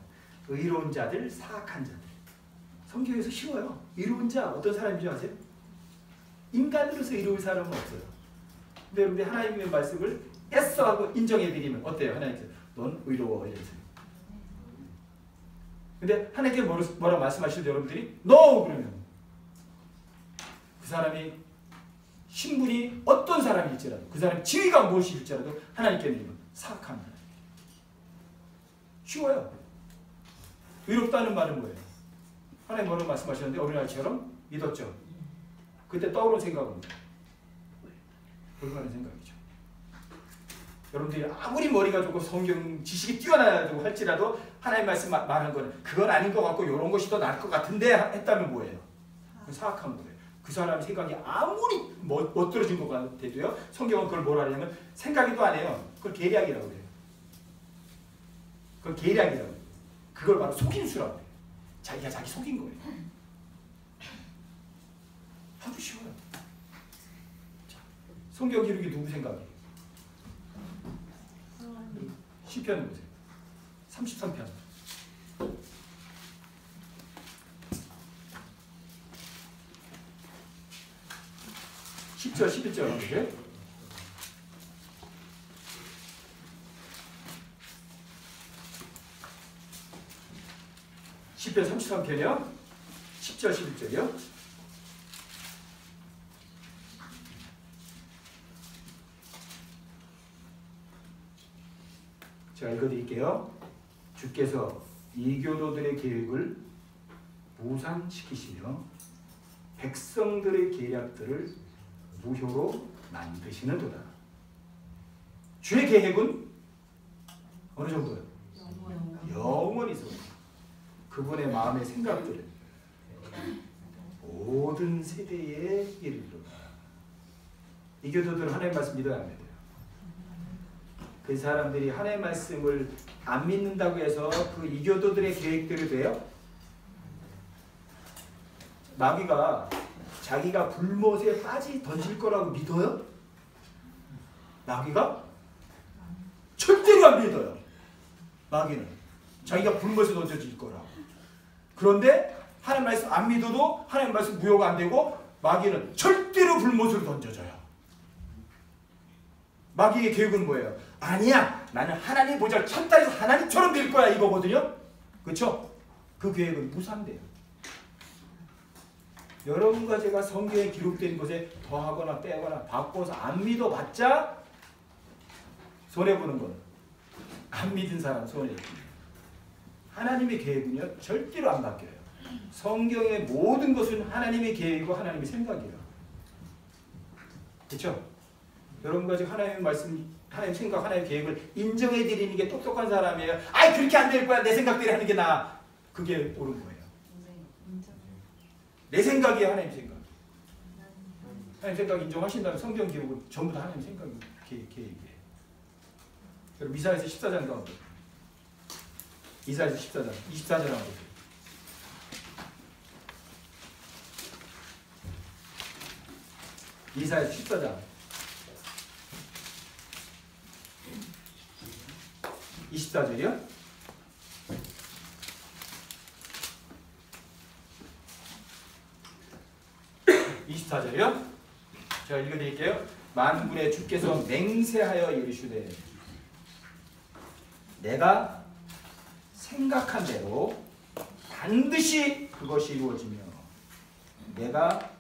의로운 자들, 사악한 자들. 성경에서 쉬워요. 의로운 자 어떤 사람인 줄 아세요? 인간으로서 의로운 사람은 없어요. 근데 여러분들 하나님의 말씀을 애써 하고 인정해드리면 어때요? 하나님께서 넌 의로워 이러면서. 근데 하나님께 뭐라고 말씀하실 때 여러분들이 No! 그러면 그 사람이 신분이 어떤 사람일지라도 그 사람의 지위가 무엇일지라도 하나님께는 사악한 사람. 쉬워요. 의롭다는 말은 뭐예요? 하나님 뭐라고 말씀하셨는데 어린아이처럼 믿었죠. 그때 떠오른 생각은 올바른 생각이죠. 여러분들이 아무리 머리가 좋고 성경 지식이 뛰어나고 할지라도 하나님 말씀 말한 거는 그건 아닌 것 같고 이런 것이 더 나을 것 같은데 했다면 뭐예요? 사악한 거예요. 그 사람 생각이 아무리 멋들어진 것 같아도요. 성경은 그걸 뭐라 하냐면 생각이도 안 해요. 그걸 계략이라고 그래요. 그걸 계략이라고 해요. 그걸 바로 속임수라고 해요. 자기가 자기 속인 거예요. 아주 쉬워요. 자, 성경 기록이 누구 생각이에요? 시편 보세요. 33편. 10절, 11절 보세요. 시편 33편이요. 10절, 11절이요. 제가 읽어드릴게요. 주께서 이교도들의 계획을 무산시키시며 백성들의 계략들을 무효로 만드시는도다. 주의 계획은 어느 정도예요? 영원히 있어. 그분의 마음의 생각들은 모든 세대에 이르리로다. 이교도들은 하나님 말씀 믿어야 합니다. 그 사람들이 하나님의 말씀을 안 믿는다고 해서 그 이교도들의 계획대로 돼요? 마귀가 자기가 불못에 던질 거라고 믿어요? 마귀가? 절대로 안 믿어요. 마귀는 자기가 불못에 던져질 거라고. 그런데 하나님 말씀 안 믿어도 하나님 말씀 무효가 안 되고 마귀는 절대로 불못으로 던져져요. 마귀의 계획은 뭐예요? 아니야, 나는 하나님 보좌를 천당에서 하나님처럼 될 거야 이거거든요. 그렇죠? 그 계획은 무산돼요. 여러분과 제가 성경에 기록된 것에 더하거나 빼거나 바꿔서 안 믿어봤자 손해보는 건 안 믿은 사람 손해입니다. 하나님의 계획은요 절대로 안 바뀌어요. 성경의 모든 것은 하나님의 계획이고 하나님의 생각이에요. 그렇죠? 여러분과 지금 하나님의 말씀, 하나님 생각, 하나님의 계획을 인정해 드리는 게 똑똑한 사람이에요. 아이 그렇게 안 될 거야. 내 생각대로 하는 게 나아. 그게 옳은 거예요. 내 생각이에요. 하나님 생각. 하나님 생각 인정하신다면 성경 기록은 전부 다 하나님 생각 계획이에요. 여러분 이사야서 14장 한번 보세요. 이사야서 14장 24절 한번 보세요. 이사야서 14장 24절이요? 제가 읽어드릴게요. 만군의 주께서 맹세하여 이르시되 내가 생각한 대로 반드시 그것이 이루어지며 내가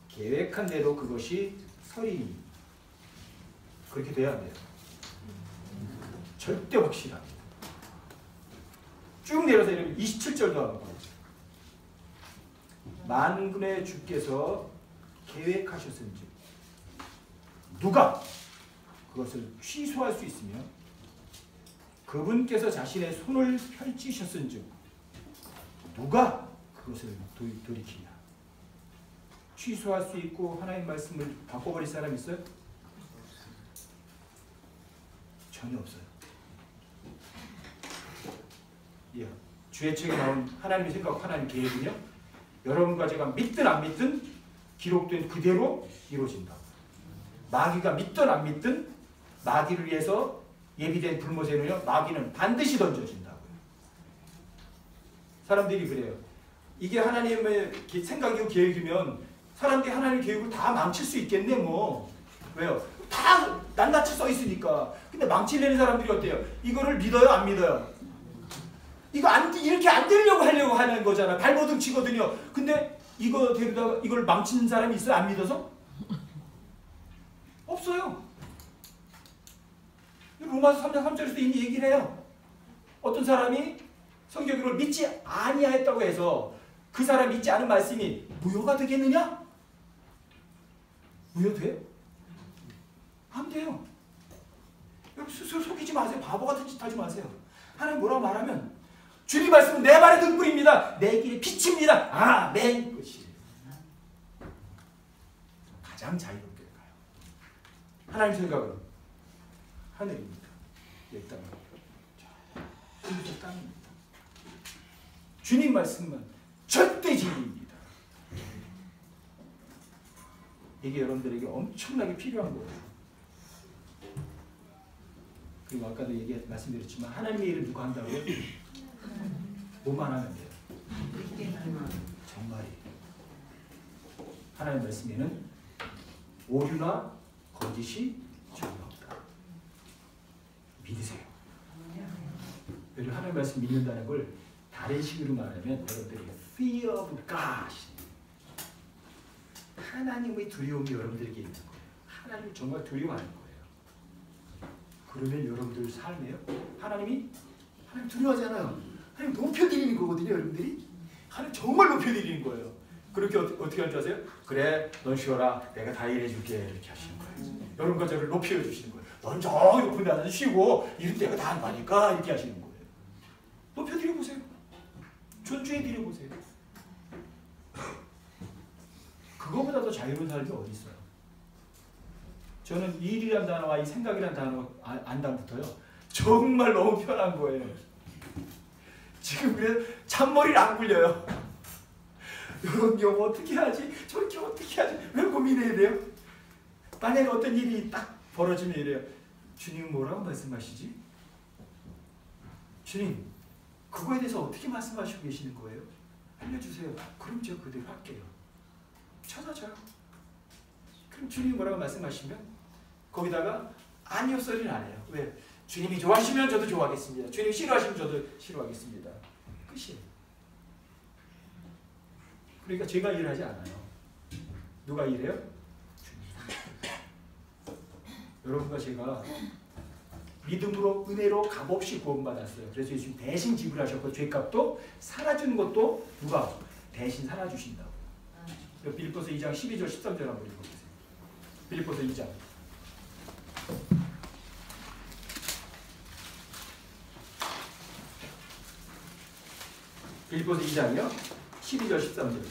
계획한 대로 그것이 서리니. 그렇게 돼야 돼요. 절대 확실합니다. 쭉 내려서 27절도 하고 만군의 주께서 계획하셨은지 누가 그것을 취소할 수 있으며 그분께서 자신의 손을 펼치셨은즉 누가 그것을 돌이키냐. 취소할 수 있고 하나님 말씀을 바꿔버릴 사람 있어요? 전혀 없어요. 예. 주의 책에 나온 하나님의 생각, 하나님 계획은요. 여러분과 제가 믿든 안 믿든 기록된 그대로 이루어진다고. 마귀가 믿든 안 믿든 마귀를 위해서 예비된 불못에는요. 마귀는 반드시 던져진다고요. 사람들이 그래요. 이게 하나님의 생각이고 계획이면 사람들이 하나님의 계획을 다 망칠 수 있겠네 뭐. 왜요? 다 낱낱이 써 있으니까. 근데 망치려는 사람들이 어때요? 이거를 믿어요? 안 믿어요? 이거 이렇게 안 되려고 하려고 하는 거잖아. 발버둥 치거든요. 근데 이거 데려다가 이걸 망치는 사람이 있어요? 안 믿어서? 없어요. 로마서 3장 3절에서 이미 얘기를 해요. 어떤 사람이 성경을 믿지 아니하였다고 해서 그 사람 믿지 않은 말씀이 무효가 되겠느냐? 무효돼요? 안 돼요. 여러분 스스로 속이지 마세요. 바보 같은 짓 하지 마세요. 하나님 뭐라고 말하면 주님 말씀은 내 발의 등불입니다. 내 길의 빛입니다. 아멘. 끝이 가장 자유롭게 가요. 하나님 생각은 하늘입니다. 이 땅입니다. 저 땅입니다. 주님 말씀은 절대 진리입니다. 이게 여러분들에게 엄청나게 필요한 거예요. 그리고 아까도 말씀드렸지만 하나님의 일을 누가 한다고요? 뭐만 하면 돼요? 정말이. 하나님 말씀에는 오류나 거짓이 전혀 없다. 믿으세요. 여러분 하나님 말씀 믿는다는 걸 다른 식으로 말하면 여러분들이 fear of God, 하나님의 두려움이 여러분들에게 있는 거예요. 하나님을 정말 두려워하는 거예요. 그러면 여러분들 삶에요. 하나님 두려워하잖아요. 하나님 높여드리는 거거든요. 여러분들이 하나님 정말 높여드리는 거예요. 그렇게 어떻게 하는지 아세요? 그래 넌 쉬어라. 내가 다 일해줄게. 이렇게 하시는 거예요. 여러분과 저를 높여주시는 거예요. 넌 저기 높은 데서 쉬고 이럴 때가 다 한다니까 이렇게 하시는 거예요. 높여드려보세요. 존중해드려보세요. 그거보다 더 자유로운 삶이 어디 있어요? 저는 일이란 단어와 이 생각이란 단어 안다부터요. 정말 너무 편한 거예요. 지금 그래서 잔머리를 안 굴려요. 이런 경우 어떻게 하지? 저렇게 어떻게 하지? 왜 고민해야 돼요? 만약에 어떤 일이 딱 벌어지면 이래요. 주님 뭐라고 말씀하시지? 주님 그거에 대해서 어떻게 말씀하시고 계시는 거예요? 알려주세요. 그럼 제가 그대로 할게요. 찾아줘요. 그럼 주님이 뭐라고 말씀하시면 거기다가 아니요 소리는 안 해요. 왜? 주님이 좋아하시면 저도 좋아하겠습니다. 주님이 싫어하시면 저도 싫어하겠습니다. 끝이에요. 그러니까 제가 일하지 않아요. 누가 일해요? 주님. 여러분과 제가 믿음으로 은혜로 값없이 구원받았어요. 그래서 예수님 대신 지불하셨고 죄값도 살아주는 것도 누가 대신 살아주신다고. 빌립보서 2장 12절 13절 한번 읽어보세요. 빌립보서 2장. 빌립보서 2장이요. 12절 13절.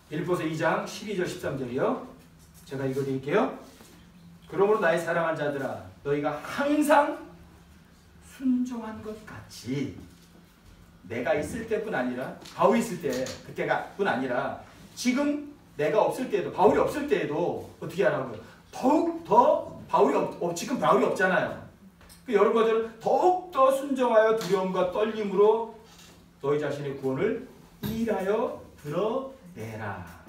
빌립보서 2장 12절 13절이요. 제가 읽어드릴게요. 그러므로 나의 사랑하는 자들아 너희가 항상 순종한 것 같이 내가 있을 때뿐 아니라 바울이 있을 때 그때가 뿐 아니라 지금 내가 없을 때에도 바울이 없을 때에도 어떻게 하라고요? 더욱 더 지금 바울이 없잖아요. 여러분과 저는 더욱 더 순종하여 두려움과 떨림으로 너희 자신의 구원을 일하여 드러내라.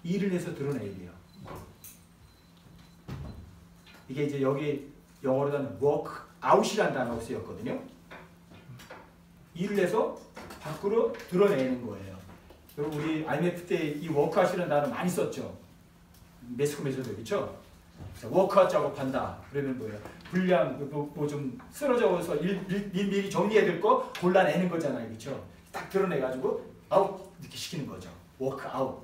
일을 해서 드러내야 돼요. 이게 이제 여기 영어로는 work out이라는 단어가 쓰였거든요. 일을 해서 밖으로 드러내는 거예요. 여러분 우리 IMF 때 이 work out이라는 단어 많이 썼죠. 매스컴에서도 그렇죠. 워크아웃 작업한다. 그러면 뭐예요? 분량 뭐 좀 쓰러져서 미리 정리해야 될 거 골라내는 거잖아요, 그렇죠? 딱 드러내가지고 아웃 이렇게 시키는 거죠. 워크아웃.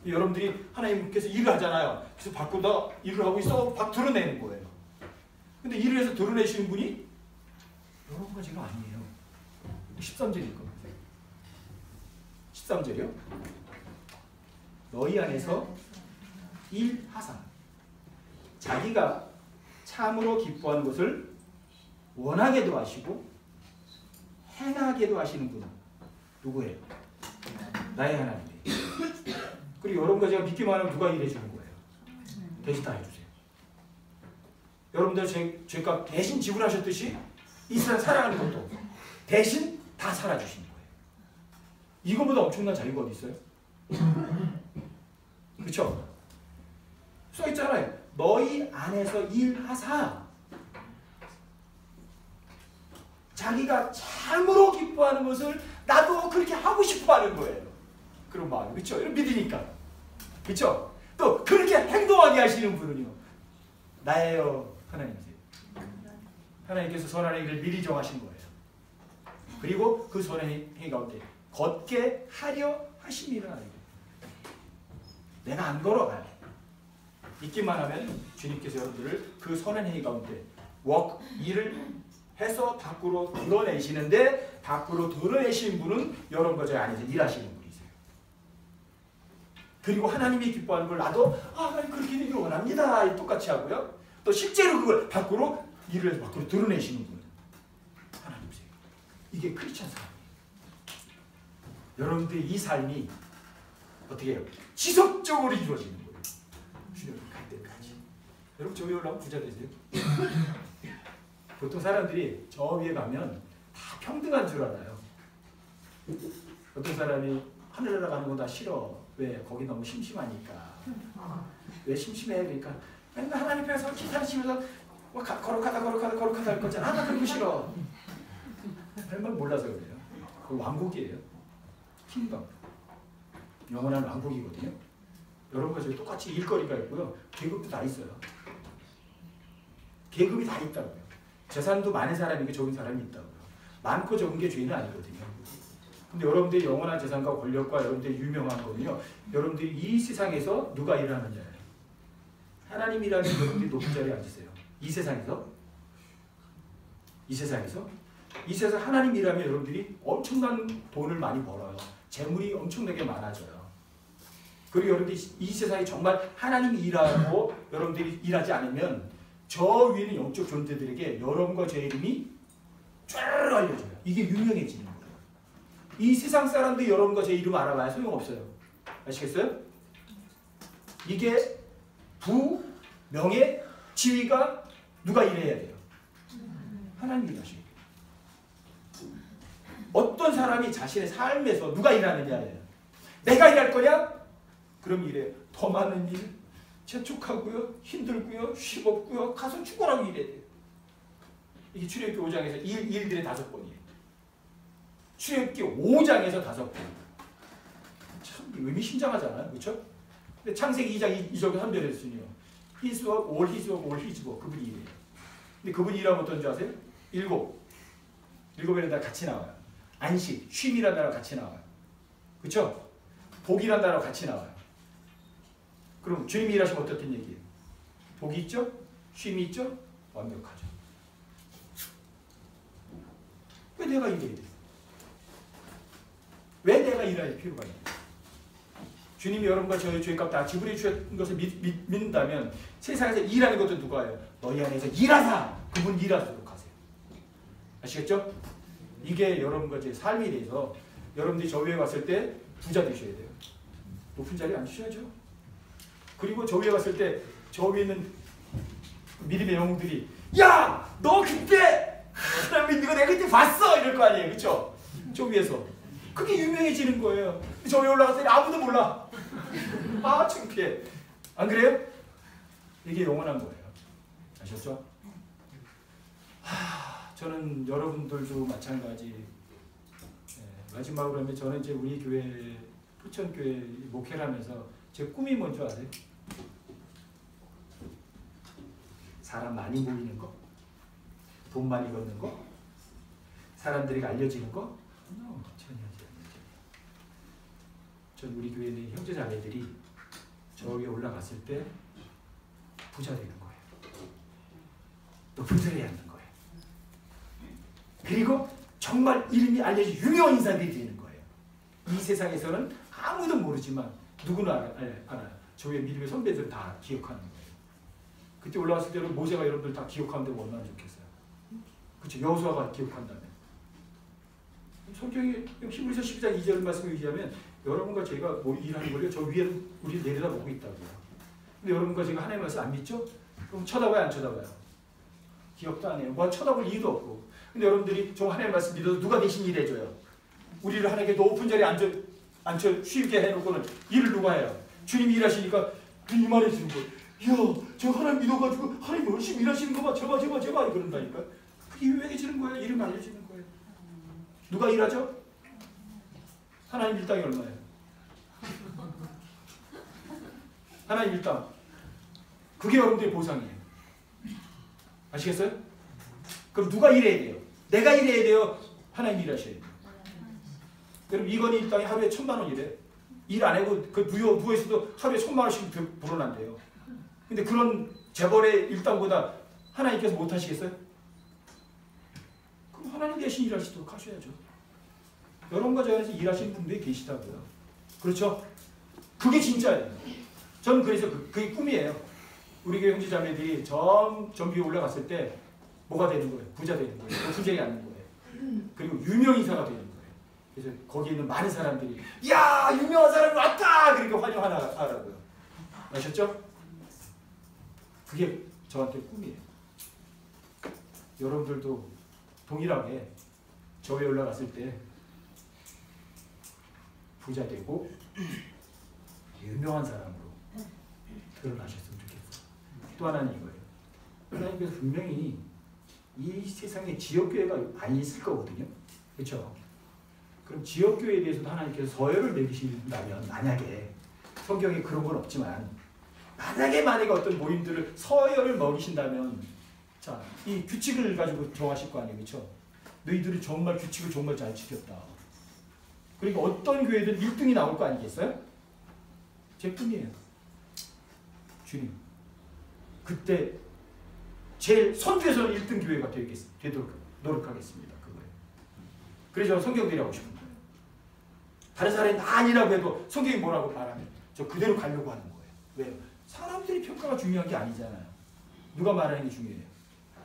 여러분들이 하나님께서 일을 하잖아요. 그래서 밖으로 일을 하고 있어, 막 드러내는 거예요. 근데 일을 해서 드러내시는 분이 여러분과 제가 아니에요. 13절일 겁니다. 13절이요. 너희 안에서 일하사. 자기가 참으로 기뻐하는 것을 원하게도 하시고 행하게도 하시는 분은 누구예요? 나의 하나님이에요. 그리고 이런 거 제가 믿기만 하면 누가 일해 주는 거예요? 대신 다 해주세요. 여러분들 죄값 대신 지불하셨듯이 이 세상 살아가는 것도 대신 다 살아주시는 거예요. 이거보다 엄청난 자유가 어디 있어요? 그렇죠? 써 있잖아요. 너희 안에서 일하사. 자기가 참으로 기뻐하는 것을 나도 그렇게 하고 싶어 하는 거예요. 그런 마음. 그렇죠? 이런 믿으니까. 그렇죠? 또 그렇게 행동하게 하시는 분은요. 나예요. 하나님이세요. 하나님께서 선한 행위를 미리 정하신 거예요. 그리고 그 선한 행위 가운데 걷게 하려 하심이라. 내가 안 걸어가요. 믿기만 하면 주님께서 여러분들을 그 선한 행위 가운데 일을 해서 밖으로 드러내시는데, 밖으로 드러내신 분은 여러분과 저희 안에서 일하시는 분이세요. 그리고 하나님이 기뻐하는 걸 나도 그렇게 되길 원합니다. 똑같이 하고요. 또 실제로 그걸 밖으로 일을 해서 밖으로 드러내시는 분은 하나님이세요. 이게 크리스찬 삶이에요. 여러분들의 이 삶이 어떻게 해요? 지속적으로 이루어지는 거예요. 주님을 갈 때까지. 여러분 저 위에 올라가면 부자 되세요. 보통 사람들이 저 위에 가면 다 평등한 줄 알아요. 어떤 사람이 하늘나라 가는 거 다 싫어. 왜? 거기 너무 심심하니까. 왜 심심해? 그러니까 맨날 하나님 앞에서 기타를 치면서 거룩하다 할 거잖아. 나 그런 거 싫어. 별말 몰라서 그래요. 그 왕국이에요. 킹덤. 영원한 왕국이거든요. 여러분과 저희 똑같이 일거리가 있고요. 계급도 다 있어요. 계급이 다 있다고요. 재산도 많은 사람이고 적은 사람이 있다고요. 많고 적은 게 죄는 아니거든요. 근데 여러분들의 영원한 재산과 권력과 여러분들의 유명한 거는요. 여러분들이 이 세상에서 누가 일하는 자예요. 하나님이라는 여러분들이 높은 자리에 앉으세요. 이 세상에서 하나님이라면 여러분들이 엄청난 돈을 많이 벌어요. 재물이 엄청나게 많아져요. 그리고 여러분들이 이 세상에 정말 하나님이 일하고 여러분들이 일하지 않으면 저 위에는 영적 존재들에게 여러분과 제 이름이 쫙 알려져요. 이게 유명해지는 거예요. 이 세상 사람들이 여러분과 제 이름 알아봐야 소용없어요. 아시겠어요? 이게 부, 명예, 지위가 누가 일해야 돼요? 하나님이 일하셔야 돼요. 어떤 사람이 자신의 삶에서 누가 일하느냐예요. 내가 일할 거냐? 그럼 이래요. 더 많은 일, 재촉하고요, 힘들고요, 쉼없고요, 가서 죽어라고 일해야 돼요. 이게 출애굽기 5장에서 일들의 5번이에요. 출애굽기 5장에서 5번. 참 의미심장하잖아요. 그렇죠? 근데 창세기 2장 2절 3절에 있으니요. His work, all his work, all his work. 그분이 일해요. 근데 그분이 일하면 어떤 줄 아세요? 일곱이라는 단어 같이 나와요. 안식, 쉼이라는 단어 같이 나와요. 그렇죠? 복이라는 단어 같이 나와요. 그럼 주님이 일하시면 어떻든 얘기예요? 복이 있죠? 쉼이 있죠? 완벽하죠. 왜 내가 일해야 돼? 왜 내가 일할 필요가 있냐? 주님이 여러분과 저의 죄값 다 지불해 주신 것을 믿는다면 세상에서 일하는 것도 누가 해요? 너희 안에서 일하사! 그분 일하도록 하세요. 아시겠죠? 이게 여러분과 제 삶에 대해서 여러분들이 저 위에 갔을 때 부자 되셔야 돼요. 높은 자리에 앉으셔야죠. 그리고 저 위에 갔을 때 저 위에 있는 믿음의 영웅들이 야! 너 그때 하나님 믿는 거 내가 그때 봤어! 이럴 거 아니에요. 그렇죠? 저 위에서. 그게 유명해지는 거예요. 저 위에 올라갔을 때 아무도 몰라. 아 창피해. 안 그래요? 이게 영원한 거예요. 아셨죠? 저는 여러분들도 마찬가지. 마지막으로 하면 저는 이제 우리 교회 포천교회 목회를 하면서 제 꿈이 뭔지 아세요? 사람 많이 모이는 거? 돈 많이 버는 거? 사람들에게 알려지는 거? 전혀. 전 우리 교회 있는 형제자매들이 저 위에 올라갔을 때 부자 되는 거예요. 높은 자리에 앉는 거예요. 그리고 정말 이름이 알려진 유명한 인사들이 되는 거예요. 이 세상에서는 아무도 모르지만 누구는 알아요. 저의 믿음의 선배들은 다 기억하는 거예요. 그때 올라갔을 때는 모세가 여러분들 다 기억하면 되면 얼마나 좋겠어요. 그렇죠. 여호수아가 기억한다면. 성경이 히브리서 12장 2절 말씀에 의하면 여러분과 제가 뭐 일하는 걸요. 저 위에 우리 내려다보고 있다고요. 근데 여러분과 제가 하나님의 말씀 안 믿죠? 그럼 쳐다봐요, 안 쳐다봐요? 기억도 안 해요. 뭐 쳐다볼 이유도 없고. 근데 여러분들이 저 하나님의 말씀 믿어서 누가 대신 일해줘요? 우리를 하나님께 높은 자리에 앉혀 쉬게 해놓고는 일을 누가 해요? 주님이 일하시니까 이만해지는 거예요. 이야, 저 하나님 믿어가지고 하나님 열심히 일하시는 거 봐. 제발 그런다니까. 그게 유명해지는 거예요. 이름 알려지는 거예요. 누가 일하죠? 하나님 일당이 얼마예요? 하나님 일당. 그게 여러분들의 보상이에요. 아시겠어요? 그럼 누가 일해야 돼요? 내가 일해야 돼요? 하나님 일하셔야 돼요. 그럼 이건희 일당이 하루에 1,000만 원이래. 일 안 하고 그 누워있어도 하루에 1,000만 원씩 불어난대요. 근데 그런 재벌의 일당보다 하나님께서 못 하시겠어요? 그럼 하나님 대신 일하시도록 하셔야죠. 여러분과 저 안에서 일하시는 분들이 계시다고요. 그렇죠? 그게 진짜예요. 저는 그래서 그게 꿈이에요. 우리 교회 형제자매들이 전 위에 올라갔을 때 뭐가 되는 거예요? 부자 되는 거예요. 부자이 않는 거예요. 그리고 유명인사가 되는 거예요. 그래서 거기 있는 많은 사람들이 야, 유명한 사람이 왔다! 그렇게 환영하라고요. 아셨죠? 그게 저한테 꿈이에요. 여러분들도 동일하게 저 위에 올라갔을 때 부자 되고 유명한 사람으로 드러나셨으면 좋겠어요. 또 하나는 이거예요. 하나님께서 분명히 이 세상에 지역교회가 많이 있을 거거든요. 그렇죠? 그럼 지역교회에 대해서도 하나님께서 서열을 매기신다면, 만약에 성경에 그런 건 없지만 만약에 어떤 모임들을 서열을 먹이신다면, 자, 이 규칙을 가지고 정하실 거 아니에요. 그렇죠? 너희들이 정말 규칙을 정말 잘 지켰다. 그러니까 어떤 교회든 1등이 나올 거 아니겠어요? 제 꿈이에요. 주님, 그때 제일 선두에서는 1등 교회가 되도록 노력하겠습니다. 그거예요. 그래서 저는 성경대로 싶은 거예요. 다른 사람이 다 아니라고 해도 성경이 뭐라고 말하면 저 그대로 가려고 하는 거예요. 왜요? 사람들이 평가가 중요한 게 아니잖아요. 누가 말하는 게 중요해요?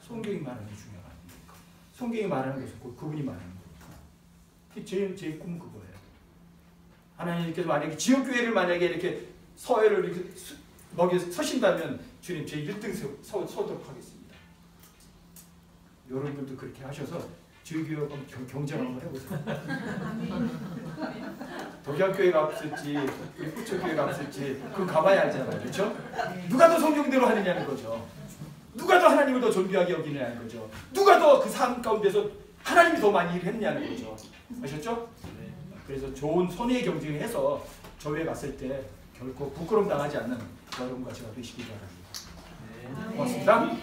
성경이 말하는 게 중요한 거니까. 성경이 말하는 것은 그분이 말하는 거니까. 제 꿈은 그거예요. 하나님께서 만약에 지역교회를 만약에 이렇게 서열을 이렇게 먹여 서신다면 주님 제 1등 서도록 하겠습니다. 여러분들도 그렇게 하셔서 지역교회와 경쟁 한번 해보세요. 독양교회가 앞설지 우리 부처교회가 앞설지 그건 가봐야 알잖아요. 그렇죠? 누가 더 성경대로 하느냐는 거죠. 누가 더 하나님을 더 존귀하게 여기느냐는 거죠. 누가 더 그 삶 가운데서 하나님이 더 많이 일을 했느냐는 거죠. 아셨죠? 그래서 좋은 선의의 경쟁을 해서 저에 갔을 때 결코 부끄러움 당하지 않는 여러분과 제가 되시기 바랍니다. 고맙습니다.